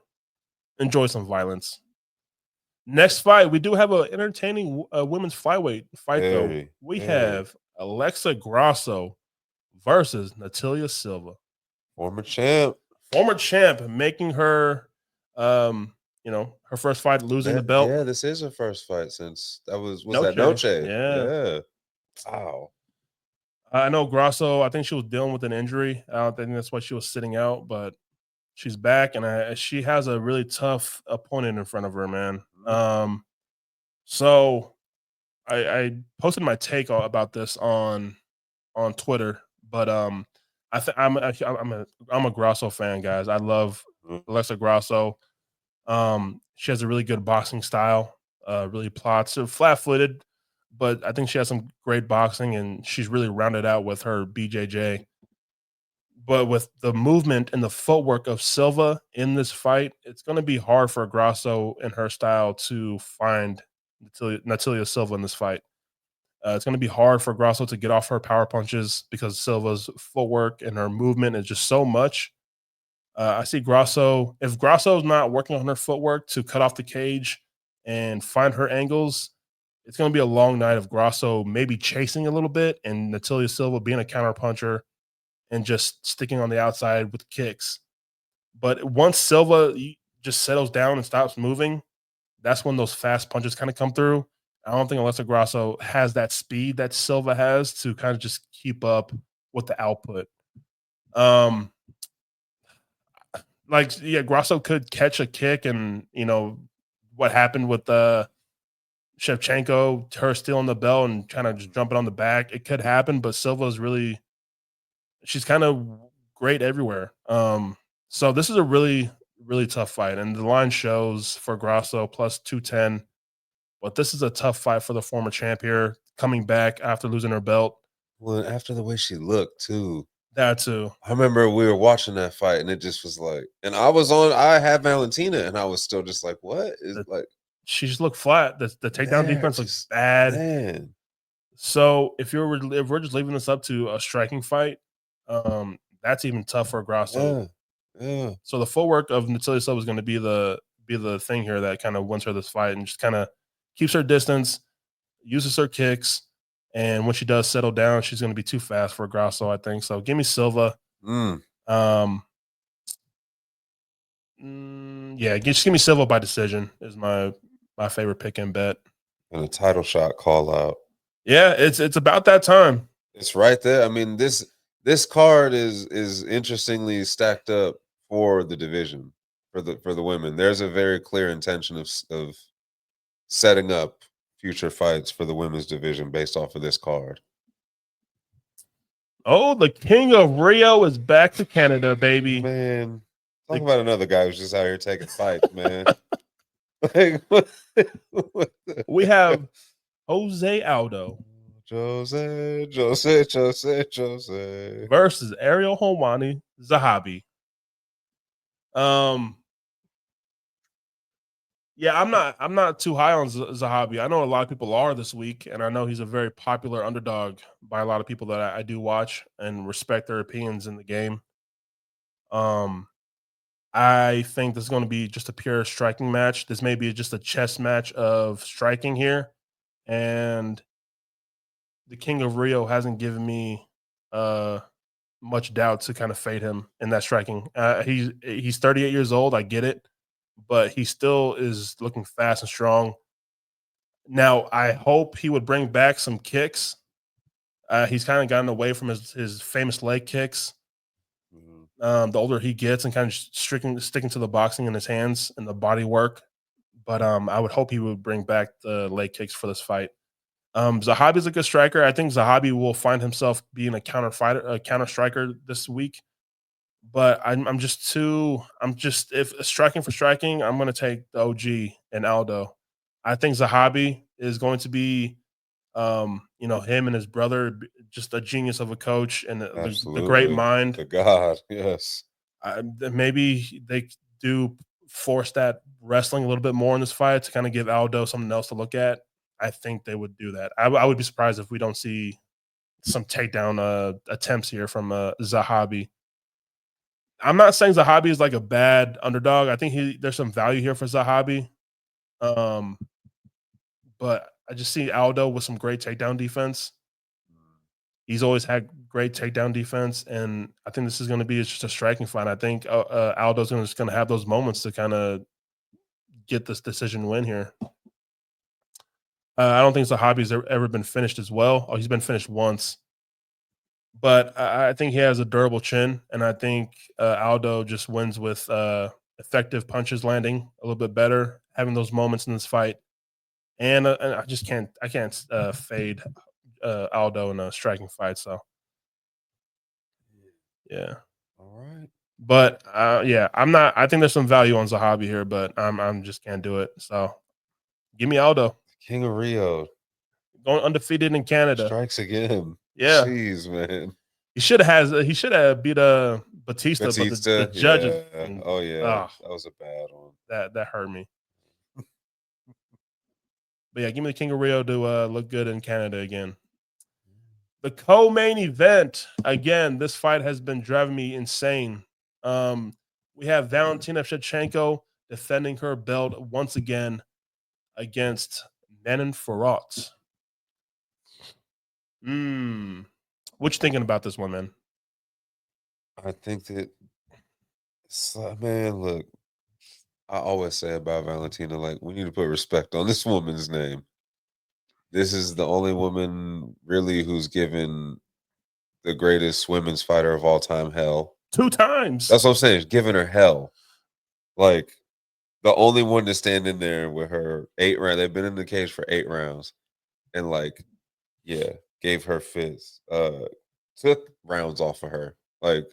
Enjoy some violence. Next fight, we do have an entertaining women's flyweight fight though. Very, We very have Alexa Grasso versus Natalia Silva, former champ. former champ, making her, her first fight, losing the belt. Yeah, this is her first fight since was that Noche, Noche? yeah. Yeah. Wow. I know Grasso. I think she was dealing with an injury. I don't think that's why she was sitting out, but she's back, and she has a really tough opponent in front of her, man. So I posted my take about this on Twitter, but I'm a Grasso fan, guys. I love Mhm. Alexa Grasso. She has a really good boxing style. Really plots, flat footed, but I think she has some great boxing, and she's really rounded out with her BJJ. But with the movement and the footwork of Silva in this fight, it's going to be hard for Grasso and her style to find Natalia Silva in this fight. It's going to be hard for Grasso to get off her power punches because Silva's footwork and her movement is just so much. I see Grasso. If Grasso's not working on her footwork to cut off the cage and find her angles, it's going to be a long night of Grasso maybe chasing a little bit and Natalia Silva being a counter puncher and just sticking on the outside with kicks. But once Silva just settles down and stops moving, that's when those fast punches kind of come through. I don't think Alessa Grasso has that speed that Silva has to kind of just keep up with the output. Um, like yeah, Grasso could catch a kick, and what happened with Shevchenko, her stealing the bell and kind of just jumping on the back. It could happen, but Silva's really she's kind of great everywhere. So this is a really really tough fight, and the line shows for Grasso plus 210. But this is a tough fight for the former champ here, coming back after losing her belt. Well, after the way she looked too. That too. I remember we were watching that fight and it just was like, and I had Valentina and I was still just like, what is The, like, she just looked flat. The takedown man, defense looks just bad. man. So if we're just leaving this up to a striking fight, that's even tough for Grasso. Yeah. Yeah. So the footwork of Natalia Silva is going to be the thing here that kind of wins her this fight and just kind of keeps her distance, uses her kicks, and when she does settle down, she's going to be too fast for Grasso, I think. So give me Silva. Mm. Um, yeah, just give me Silva by decision is my favorite pick and bet. And a title shot call out. Yeah, it's about that time. It's right there. I mean, this card is interestingly stacked up for the division for the women. There's a very clear intention of setting up future fights for the women's division based off of this card. Oh, the King of Rio is back to Canada, baby. Man, talk about another guy who's just out here taking fights, man. Like, We have Jose Aldo Jose. versus Ariel Helwani Zahabi. Um, yeah, I'm not too high on Zahabi. I know a lot of people are this week, and I know he's a very popular underdog by a lot of people that I do watch and respect their opinions in the game. Um, I think this is going to be just a pure striking match. This may be just a chess match of striking here, and the King of Rio hasn't given me uh much doubt to kind of fade him in that striking. He's 38 years old. I get it, but he still is looking fast and strong. Now, I hope he would bring back some kicks. He's kind of gotten away from his famous leg kicks. Mhm. The older he gets, and kind of sticking to the boxing in his hands and the body work. But I would hope he would bring back the leg kicks for this fight. Zahabi's a good striker. I think Zahabi will find himself being a counter fighter, a counter striker this week. But I'm just too. I'm just if striking for striking, I'm going to take the OG and Aldo. I think Zahabi is going to be, him and his brother, just a genius of a coach and the great Absolutely. mind. The God, yes. Maybe they do force that wrestling a little bit more in this fight to kind of give Aldo something else to look at. I think they would do that. I would be surprised if we don't see some takedown attempts here from Zahabi. I'm not saying Zahabi is like a bad underdog. I think there's some value here for Zahabi. Um, but I just see Aldo with some great takedown defense. He's always had great takedown defense, and I think this is going to be just a striking fight. I think Aldo's just going to have those moments to kind of get this decision win here. I don't think Zahabi's ever been finished as well. Oh, he's been finished once, but I think he has a durable chin, and I think Aldo just wins with effective punches landing a little bit better, having those moments in this fight. And I just can't fade Aldo in a striking fight. So yeah, All right. but yeah, I'm not. I think there's some value on Zahabi here, but I'm just can't do it. So give me Aldo King of Rio going undefeated in Canada. strikes again. Yeah, Jeez, man. he should have beat Batista, but the Batista, judges, yeah. Oh yeah, oh, that was a bad one. that hurt me. But yeah, give me the King of Rio to look good in Canada again. The co-main event again. This fight has been driving me insane. We have Valentina Shevchenko defending her belt once again against Manon Farot. What you thinking about this one, man? I think that man, look, I always say about Valentina, like, we need to put respect on this woman's name. This is the only woman really who's given the greatest women's fighter of all time hell. Two times. That's what I'm saying. It's giving her hell. Like, the only one to stand in there with her 8 rounds. They've been in the cage for 8 rounds, and like, yeah, gave her fits. Took rounds off of her. Like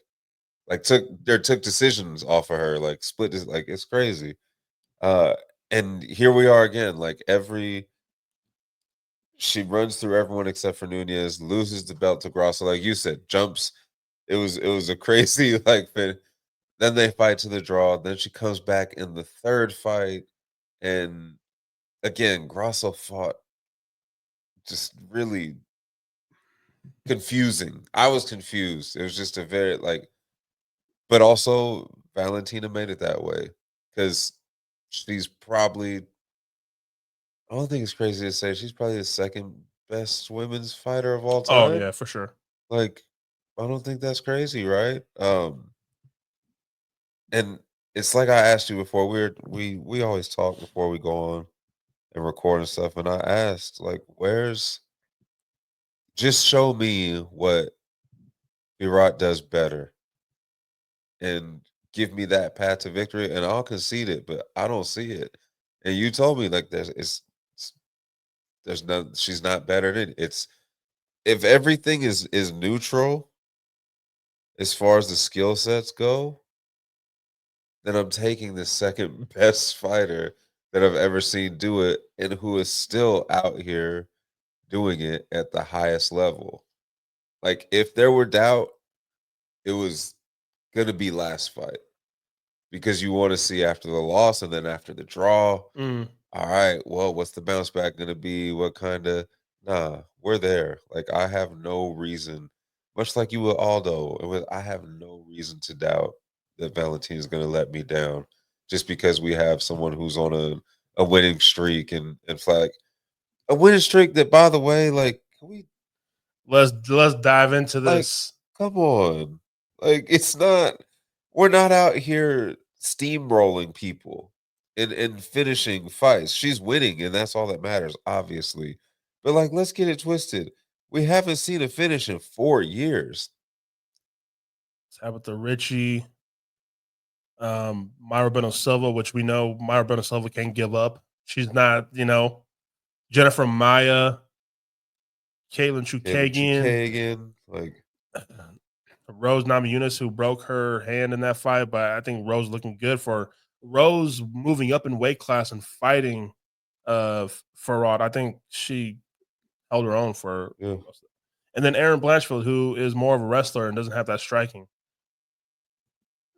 took decisions off of her. Like split this. Like it's crazy. Uh, and here we are again. Like she runs through everyone except for Nunez, loses the belt to Grosso. Like you said, jumps. It was a crazy like fit. Then they fight to the draw. Then she comes back in the third fight, and again, Grosso fought just really confusing. I was confused. It was just a very like, but also Valentina made it that way because she's probably. I don't think it's crazy to say she's probably the second best women's fighter of all Oh time. yeah, for sure. Like, I don't think that's crazy, right? And it's like I asked you before. We always talk before we go on and record and stuff. And I asked, like, where's just show me what Virat does better and give me that path to victory, and I'll concede it. But I don't see it. And you told me like it's there's no she's not better than it's if everything is neutral as far as the skill sets go, then I'm taking the second best fighter that I've ever seen do it and who is still out here doing it at the highest level. Like if there were doubt, it was gonna be last fight because you want to see after the loss and then after the draw. Mm. All right, well, what's the bounce back gonna be? What kind of nah, we're there. Like I have no reason, much like you with Aldo, and with I have no reason to doubt that Valentina's going to let me down just because we have someone who's on a winning streak and flag a winning streak that, by the way, like, can we Let's dive into like, this. come on, like, it's not, we're not out here steamrolling people and finishing fights. She's winning, and that's all that matters, obviously. But like, let's get it twisted. We haven't seen a finish in 4 years. Tabitha Ritchie, Myra Bueno Silva, which we know Myra Bueno Silva can't give up. She's not, Jennifer Maya, Caitlin Kevin Chukagian, Chukagian, like, Rose Namajunas, who broke her hand in that fight, but I think Rose looking good for Rose moving up in weight class and fighting Farad. I think she held her own for yeah. and then Aaron Blanchfield, who is more of a wrestler and doesn't have that striking.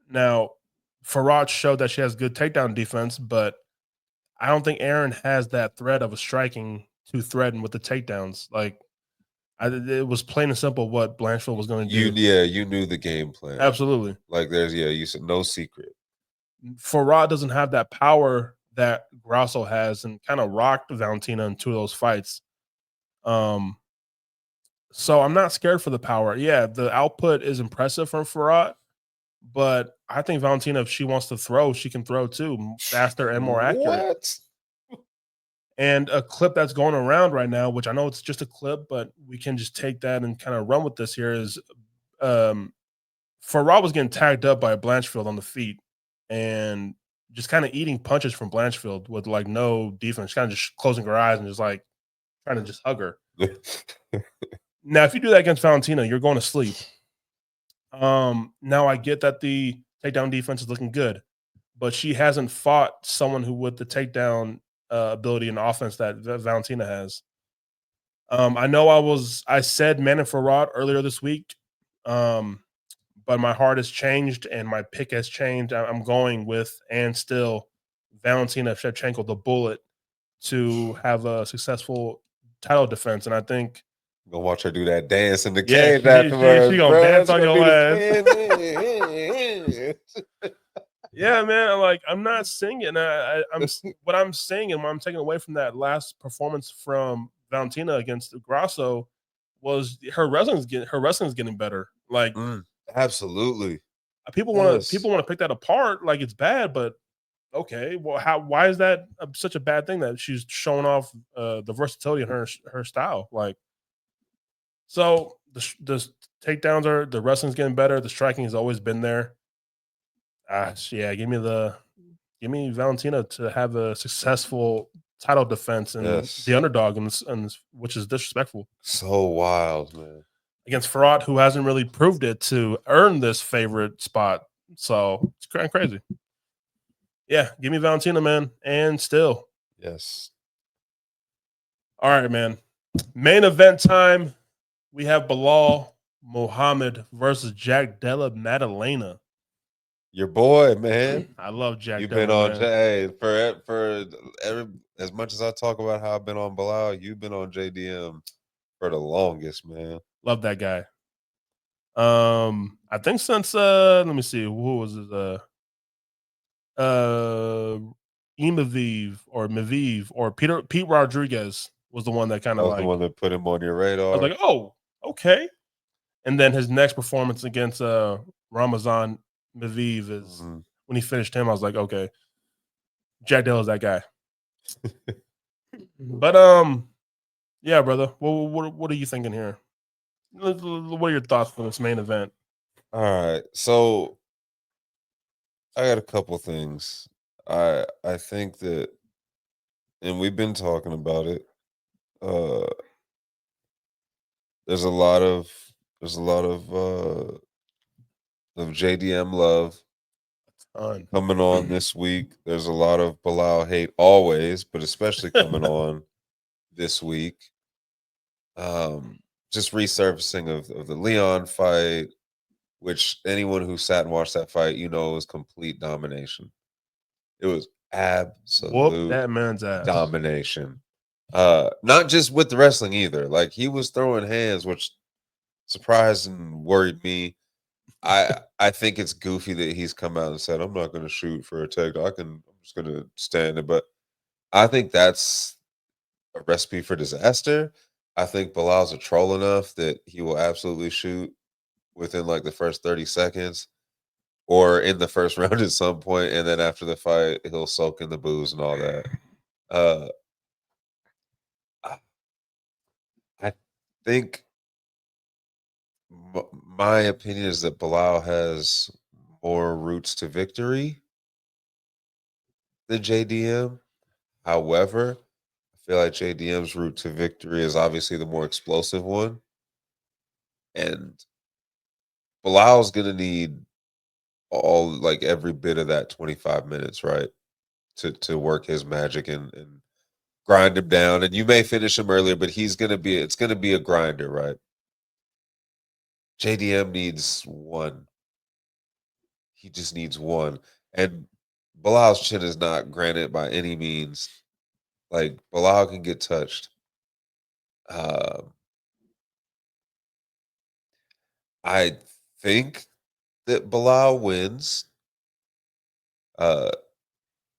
Now, Farad showed that she has good takedown defense, but I don't think Aaron has that threat of a striking to threaten with the takedowns. Like, it was plain and simple what Blanchfield was going to do. You knew the game plan. Absolutely. Like, there's, you said no secret. Farad doesn't have that power that Grasso has and kind of rocked Valentina in two of those fights. So I'm not scared for the power. Yeah, the output is impressive from Farad, but I think Valentina, if she wants to throw, she can throw too, faster and more accurate. What? And a clip that's going around right now, which I know it's just a clip, but we can just take that and kind of run with this here, is Farad was getting tagged up by Blanchfield on the feet and just kind of eating punches from Blanchfield with like no defense, kind of just closing her eyes and just like trying to just hug her. Now, if you do that against Valentina, you're going to sleep. Now I get that the takedown defense is looking good, but she hasn't fought someone who with the takedown ability and offense that Valentina has. I know I said Manon Farad earlier this week, but my heart has changed and my pick has changed. I'm going with and still Valentina Shevchenko, the bullet, to have a successful title defense. And I think Gonna watch her do that dance in the yeah, cage afterwards. she gonna bruh. dance It's on gonna your be ass. the Yeah, man. Like I'm not singing. I'm what I'm saying and what I'm taking away from that last performance from Valentina against Grasso was her wrestling's getting better. Like absolutely. people Yes. want to pick that apart like it's bad, but okay, well, why is that such a bad thing that she's showing off the versatility in her style? Like, so the takedowns are the wrestling's getting better. The striking has always been there. Yeah, give me Valentina to have a successful title defense and the underdog, and which is disrespectful. So wild, man. Against Farad, who hasn't really proved it to earn this favorite spot. So it's kind of crazy. Yeah, give me Valentina, man, and still. Yes. All right, man. Main event time. We have Belal Muhammad versus Jack Della Madalena. Your boy, man. I love Jack. You've Della, been on man. for every, as much as I talk about how I've been on Belal, you've been on JDM for the longest, man. Love that guy. I think since let me see, who was his Maviv or Pete Rodriguez was the one that kind of like the one that put him on your radar. I was like, oh, okay. And then his next performance against Ramazan Maviv is when he finished him. I was like, okay, Jack Dell is that guy. But yeah, brother. What are you thinking here? What are your thoughts for this main event? All right, so I got a couple things. I think that, and we've been talking about it. There's a lot of JDM love coming on this week. There's a lot of Belal hate always, but especially coming on this week. Just resurfacing of the Leon fight, which anyone who sat and watched that fight, was complete domination. It was absolute that man's ass. domination. Not just with the wrestling either. Like, he was throwing hands, which surprised and worried me. I think it's goofy that he's come out and said, "I'm not going to shoot for a takedown. I'm just going to stand it." But I think that's a recipe for disaster. I think Bilal's a troll enough that he will absolutely shoot within like the first 30 seconds or in the first round at some point, and then after the fight, he'll soak in the booze and all that. Uh, I I think my opinion is that Bilal has more routes to victory than JDM. However, I feel like JDM's route to victory is obviously the more explosive one, and Bilal's gonna need all like every bit of that 25 minutes, right? To work his magic and grind him down. And you may finish him earlier, but it's gonna be a grinder, right? JDM needs one. He just needs one. And Bilal's chin is not granite by any means. Like Bilal can get touched. Um, I think that Bilal wins. Uh,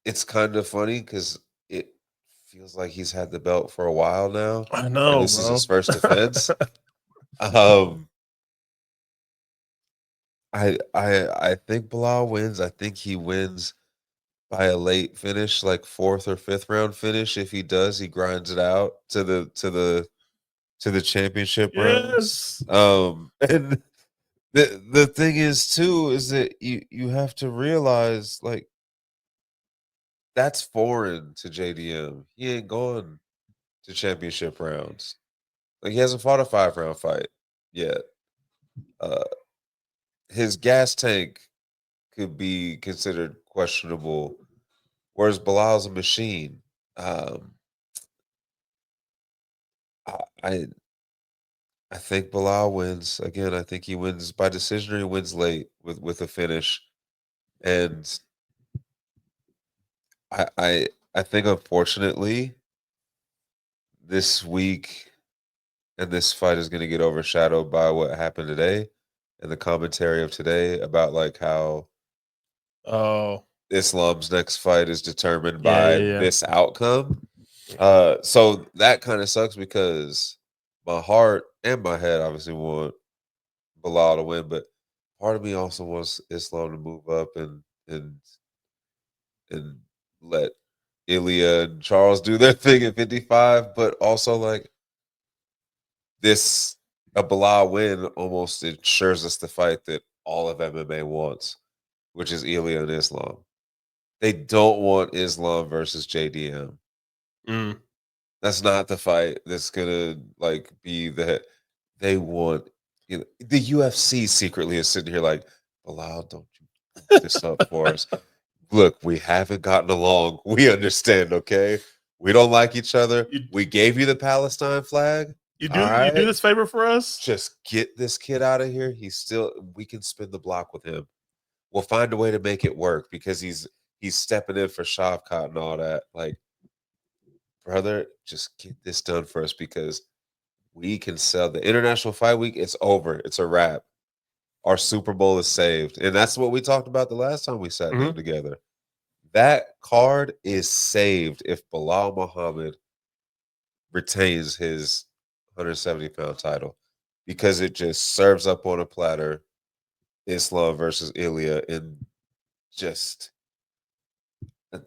it's kind of funny because it feels like he's had the belt for a while now, I and know, this is bro. his first defense. Um, I think Bilal wins. I think he wins by a late finish, like fourth or fifth round finish. If he does, he grinds it out to the championship rounds. Yes. And the thing is too is that you have to realize like that's foreign to JDM. He ain't going to championship rounds. Like he hasn't fought a 5 round fight yet. Uh, his gas tank could be considered questionable, whereas Bilal's a machine. Um, I I I think Bilal wins again. I think he wins by decision or he wins late with a finish. And I think unfortunately this week and this fight is going to get overshadowed by what happened today and the commentary of today about like how Oh, Islam's next fight is determined yeah, by yeah, yeah. this outcome. So that kind of sucks because my heart and my head obviously want Bilal to win, but part of me also wants Islam to move up and let Ilya and Charles do their thing at 55, but also like this a Bilal win almost ensures us the fight that all of MMA wants, which is Ilya and Islam. They don't want Islam versus JDM. Mm. That's not the fight that's gonna like be they want the UFC secretly is sitting here like, Bilal, don't you fuck this up for us. Look, we haven't gotten along. We understand, okay? We don't like each other. You We gave you the Palestine flag. All you do right. this favor for us? Just get this kid out of here. We can spin the block with him. We'll find a way to make it work because he's stepping in for Shavkat and all that. Like, brother, just get this done for us because we can sell the International Fight Week. It's over. It's a wrap. Our Super Bowl is saved. And that's what we talked about the last time we sat down Mhm. together. That card is saved if Bilal Muhammad retains his 170-pound title because it just serves up on a platter Islam versus Ilya and just uh,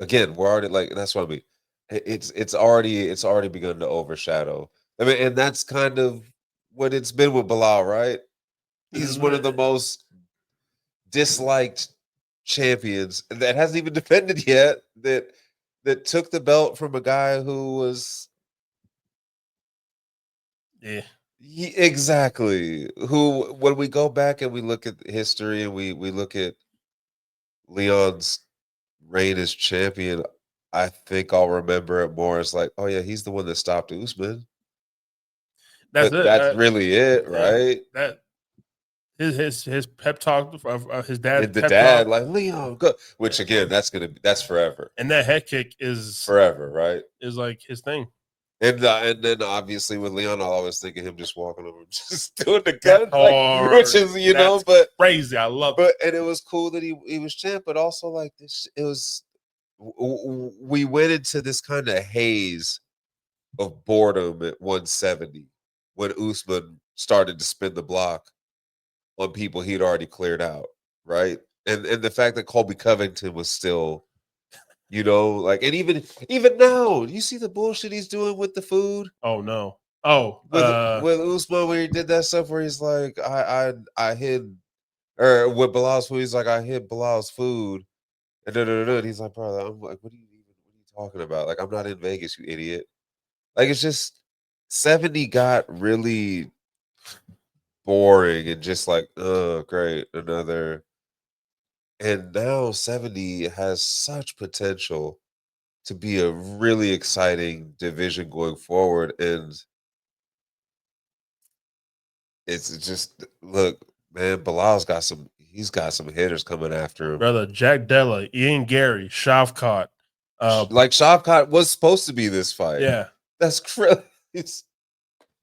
again we're already like that's what I mean. It's already begun to overshadow. I mean, and that's kind of what it's been with Bilal, right? This He's is one what of the most disliked champions that hasn't even defended yet that took the belt from a guy who was yeah. exactly who when we go back and we look at history and we look at Leon's reign as champion, I think I'll remember it more as like, oh yeah, he's the one that stopped Usman. That's But it. that's really it, Yeah. right? That his pep talk his dad's And the pep dad, talk like Leon, go which again, that's forever. and that head kick is Forever, right? like his thing. And then obviously with Leon, I always think of him just walking over, just doing the That gun, like, hard. which is That's but crazy. I love it. but and it was cool that he was champ, but also like this, it was we went into this kind of haze of boredom at 170 when Usman started to spin the block on people he'd already cleared out, right? And the fact that Colby Covington was still, like, and even now, you see the bullshit he's doing with the food Oh no. Oh, with Usman where he did that stuff where he's like, I hid, or with Bilal's food, he's like, I hid Bilal's food, and he's like, bro, I'm like, what are you talking about? Like, I'm not in Vegas, you idiot. Like, it's just 70 got really boring and just like, oh, great, another. And now 70 has such potential to be a really exciting division going forward. And it's just, look, man, Bilal's he's got some hitters coming after him. brother, Jack Della, Ian Gary, Shavkat. Like Shavkat was supposed to be this fight. Yeah. That's crazy.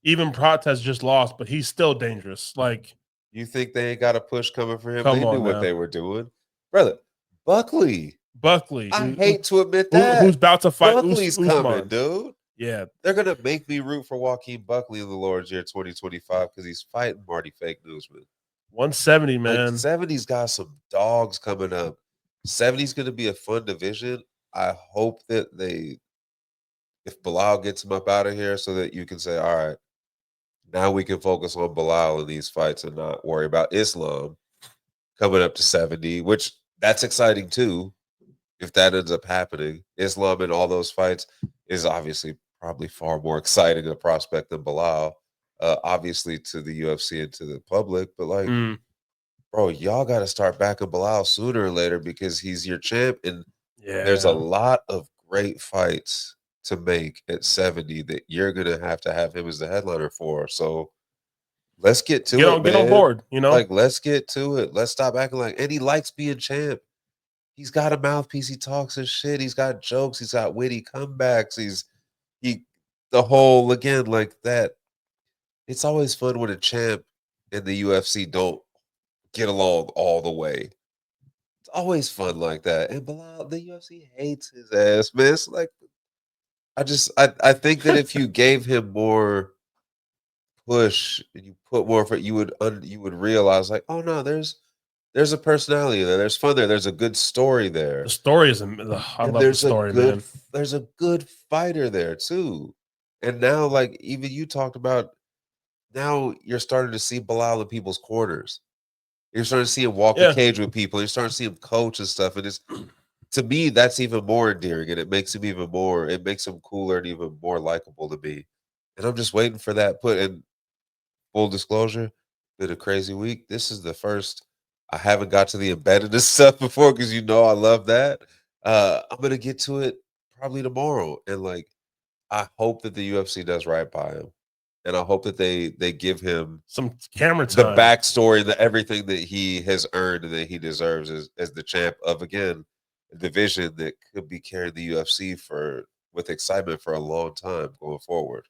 Even Protest just lost, but he's still dangerous. Like, you think they ain't got a push coming for him? Come They on knew what now. they were doing. Brother, Buckley. Buckley. I hate to admit that. Who's about to fight Buckley's Usman. coming, dude. Yeah. They're going to make me root for Joaquin Buckley in the Lord's Year 2025 because he's fighting Marty Fake Newsman. 170, man. Like, 70's got some dogs coming up. 70's going to be a fun division. I hope that if Belal gets him up out of here so that you can say, all right, now we can focus on Belal in these fights and not worry about Islam coming up to 70, which that's exciting too. If that ends up happening, Islam in all those fights is obviously probably far more exciting a prospect than Belal, obviously to the UFC and to the public. But like, bro, y'all got to start backing Belal sooner or later because he's your champ, and there's a lot of great fights to make at 70 that you're gonna have him as the headliner for. So let's get to it, man. Get on board, Like, let's get to it. Let's stop acting like, and he likes being champ. He's got a mouthpiece. He talks his shit. He's got jokes. He's got witty comebacks. The whole, again, like that. It's always fun when a champ and the UFC don't get along all the way. It's always fun like that. And Belal, the UFC hates his ass, man. It's like, I think that if you gave him more push and you put more for it, you would realize like, oh no, there's a personality there. There's fun there. There's a good story there. The story is, I love the story, man. There's a good fighter there too. And now, like, even you talked about, now you're starting to see Belal in people's corners. You're starting to see him walk the cage with people. You're starting to see him coach and stuff. And to me, that's even more endearing. And it makes him cooler and even more likable to me. And I'm just waiting for that put in. Full disclosure, been a crazy week. This is the first I haven't got to the embeddedness stuff before because I love that. I'm gonna get to it probably tomorrow, and like, I hope that the UFC does right by him, and I hope that they give him some camera time, the backstory, the everything that he has earned and that he deserves as the champ of, again, a division that could be carrying the UFC with excitement for a long time going forward.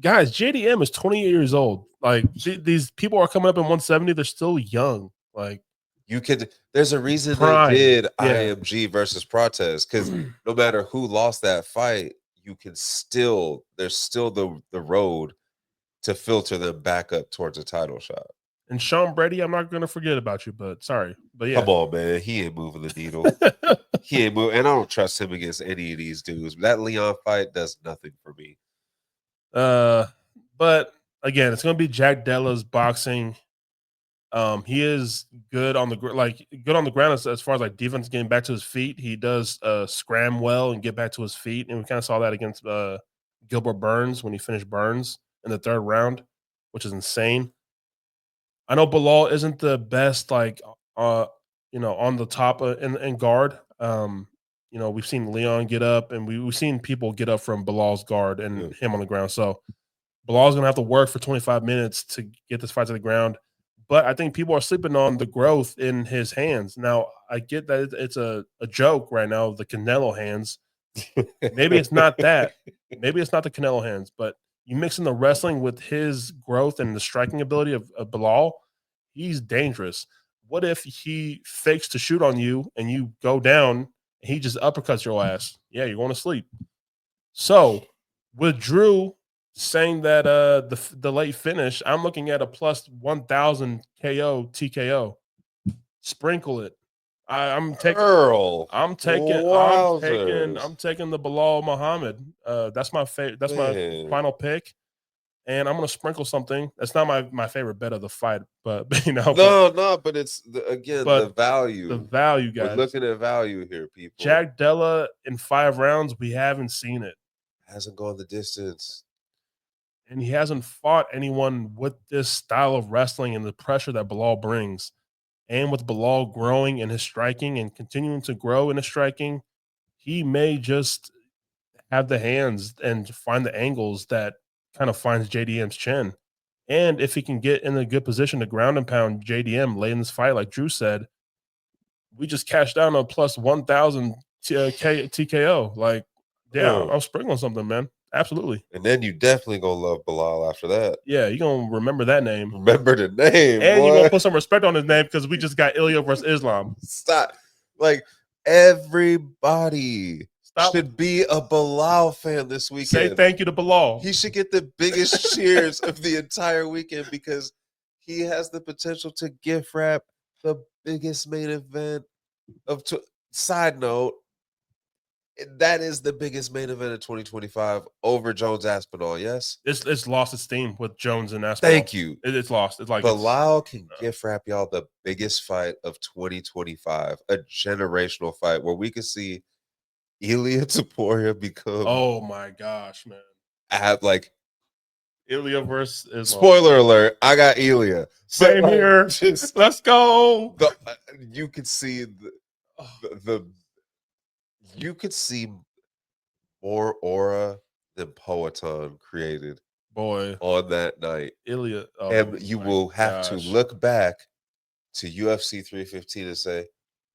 Guys, JDM is 28 years old. Like, these people are coming up in 170. They're still young. Like, there's a reason they did IMG versus Protest, because no matter who lost that fight, there's still the road to filter them back up towards a title shot. And Sean Brady, I'm not going to forget about you, but sorry. But yeah. Come on, man. He ain't moving the needle. He ain't moving. And I don't trust him against any of these dudes. That Leon fight does nothing for me. But again, it's going to be Jack Della's boxing. He is good on the ground as far as like defense, getting back to his feet. He does scram well and get back to his feet, and we kind of saw that against Gilbert Burns when he finished Burns in the third round, which is insane. I know Belal isn't the best, like, on the top in guard. We've seen Leon get up, and we've seen people get up from Belal's guard and him on the ground. So Belal's going to have to work for 25 minutes to get this fight to the ground. But I think people are sleeping on the growth in his hands. Now, I get that it's a joke right now, the Canelo hands. Maybe it's not that. Maybe it's not the Canelo hands, but you mix in the wrestling with his growth and the striking ability of Belal, he's dangerous. What if he fakes to shoot on you and you go down and he just uppercuts your ass? Yeah, you're going to sleep. So with Drew saying that the late finish, I'm looking at a plus 1,000 KO TKO. Sprinkle it. I'm taking Earl. I'm taking Wowzers. I'm taking the Bilal Muhammad. That's my that's my Man. final pick. And I'm gonna sprinkle something. That's not my favorite bet of the fight, but No, but it's again the but value. the value, We're guys. looking at value here, people. Jack Della in 5 rounds, we haven't seen it. Hasn't gone the distance. And he hasn't fought anyone with this style of wrestling and the pressure that Bilal brings. And with Bilal growing in his striking and continuing to grow in his striking, he may just have the hands and find the angles that kind of finds JDM's chin. And if he can get in a good position to ground and pound JDM late in this fight, like Drew said, we just cashed down on plus 1,000 TKO. Like, yeah, I'm sprinkling something, man. Absolutely. And then you definitely gonna love Belal after that. Yeah, you're gonna remember that name. Remember the name, And boy. you're gonna put some respect on his name because we just got Ilya versus Islam. Stop. Like everybody should be a Belal fan this weekend. Say thank you to Belal. He should get the biggest cheers of the entire weekend because he has the potential to gift wrap the biggest main event of side note, that is the biggest main event of 2025 over Jones Aspinall. Yes, it's lost its steam with Jones and Aspinall. Thank you. It's lost. It's like Belal can gift wrap y'all the biggest fight of 2025, a generational fight where we could see Ilya Taporia become. Oh my gosh, man! Like Ilya versus Islam. Spoiler alert! I got Ilya. Same here. Let's go. You could see the you could see more aura than Poetan created, boy, on that night. Ilya, and you will have to look back to UFC 315 and say,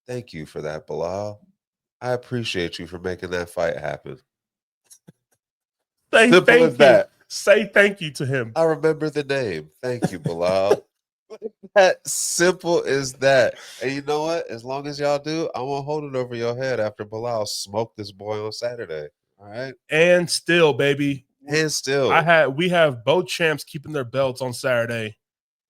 "Thank you for that, Belal. I appreciate you for making that fight happen." Simple as that. Say thank you to him. I remember the name. Thank you, Belal. That simple as that. And you know what? As long as y'all do, I won't hold it over your head after Belal smoked this boy on Saturday. All right. And still, baby. And still. We have both champs keeping their belts on Saturday.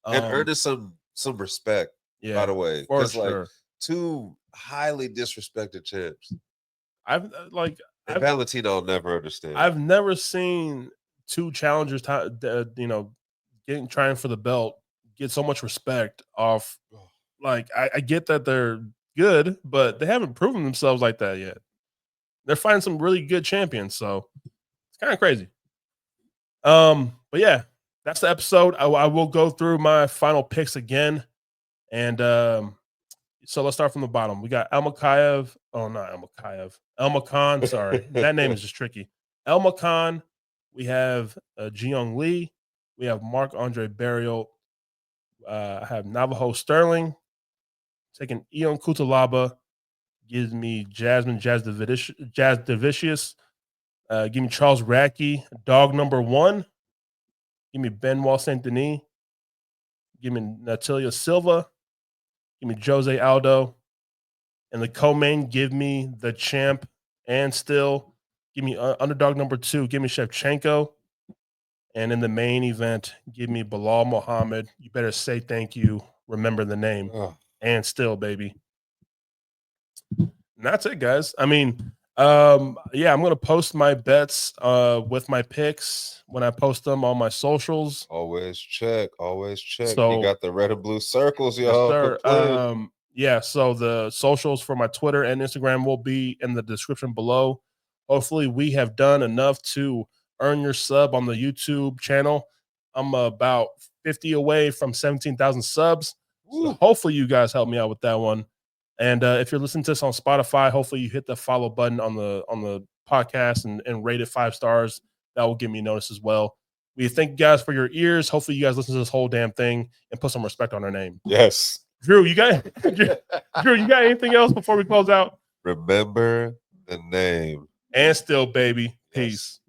And earning some respect, by the way. Because like two highly disrespected champs. And Valentino will never understand. I've never seen two challengers trying for the belt get so much respect off. Like I get that they're good, but they haven't proven themselves like that yet. They're fighting some really good champions, so it's kind of crazy. But yeah, that's the episode. I will go through my final picks again, and so let's start from the bottom. We got Elmakayev. Oh, not Elmakayev. Elmakan. Sorry, that name is just tricky. Elmakan. We have Jiyoung Lee. We have Mark Andre Barrios. I have Navajo Sterling. Taking Ion Kutalaba. Gives me Jazz Davicius. Give me Charles Radke, dog number 1. Give me Benoit Saint Denis. Give me Natalia Silva. Give me Jose Aldo. And the co-main, give me the champ and still. Give me underdog number 2. Give me Shevchenko. And in the main event, give me Belal Muhammad. You better say thank you. Remember the name. And still, baby. And that's it, guys. I mean, I'm gonna post my bets with my picks when I post them on my socials. Always check. So, you got the red and blue circles, y'all. So the socials for my Twitter and Instagram will be in the description below. Hopefully we have done enough to earn your sub on the YouTube channel. I'm about 50 away from 17,000 subs. So hopefully you guys help me out with that one. And if you're listening to this on Spotify, hopefully you hit the follow button on the podcast and rate it 5 stars. That will give me notice as well. We thank you guys for your ears. Hopefully you guys listen to this whole damn thing and put some respect on our name. Yes. Drew, you got anything else before we close out? Remember the name. and still, baby. Yes. Peace.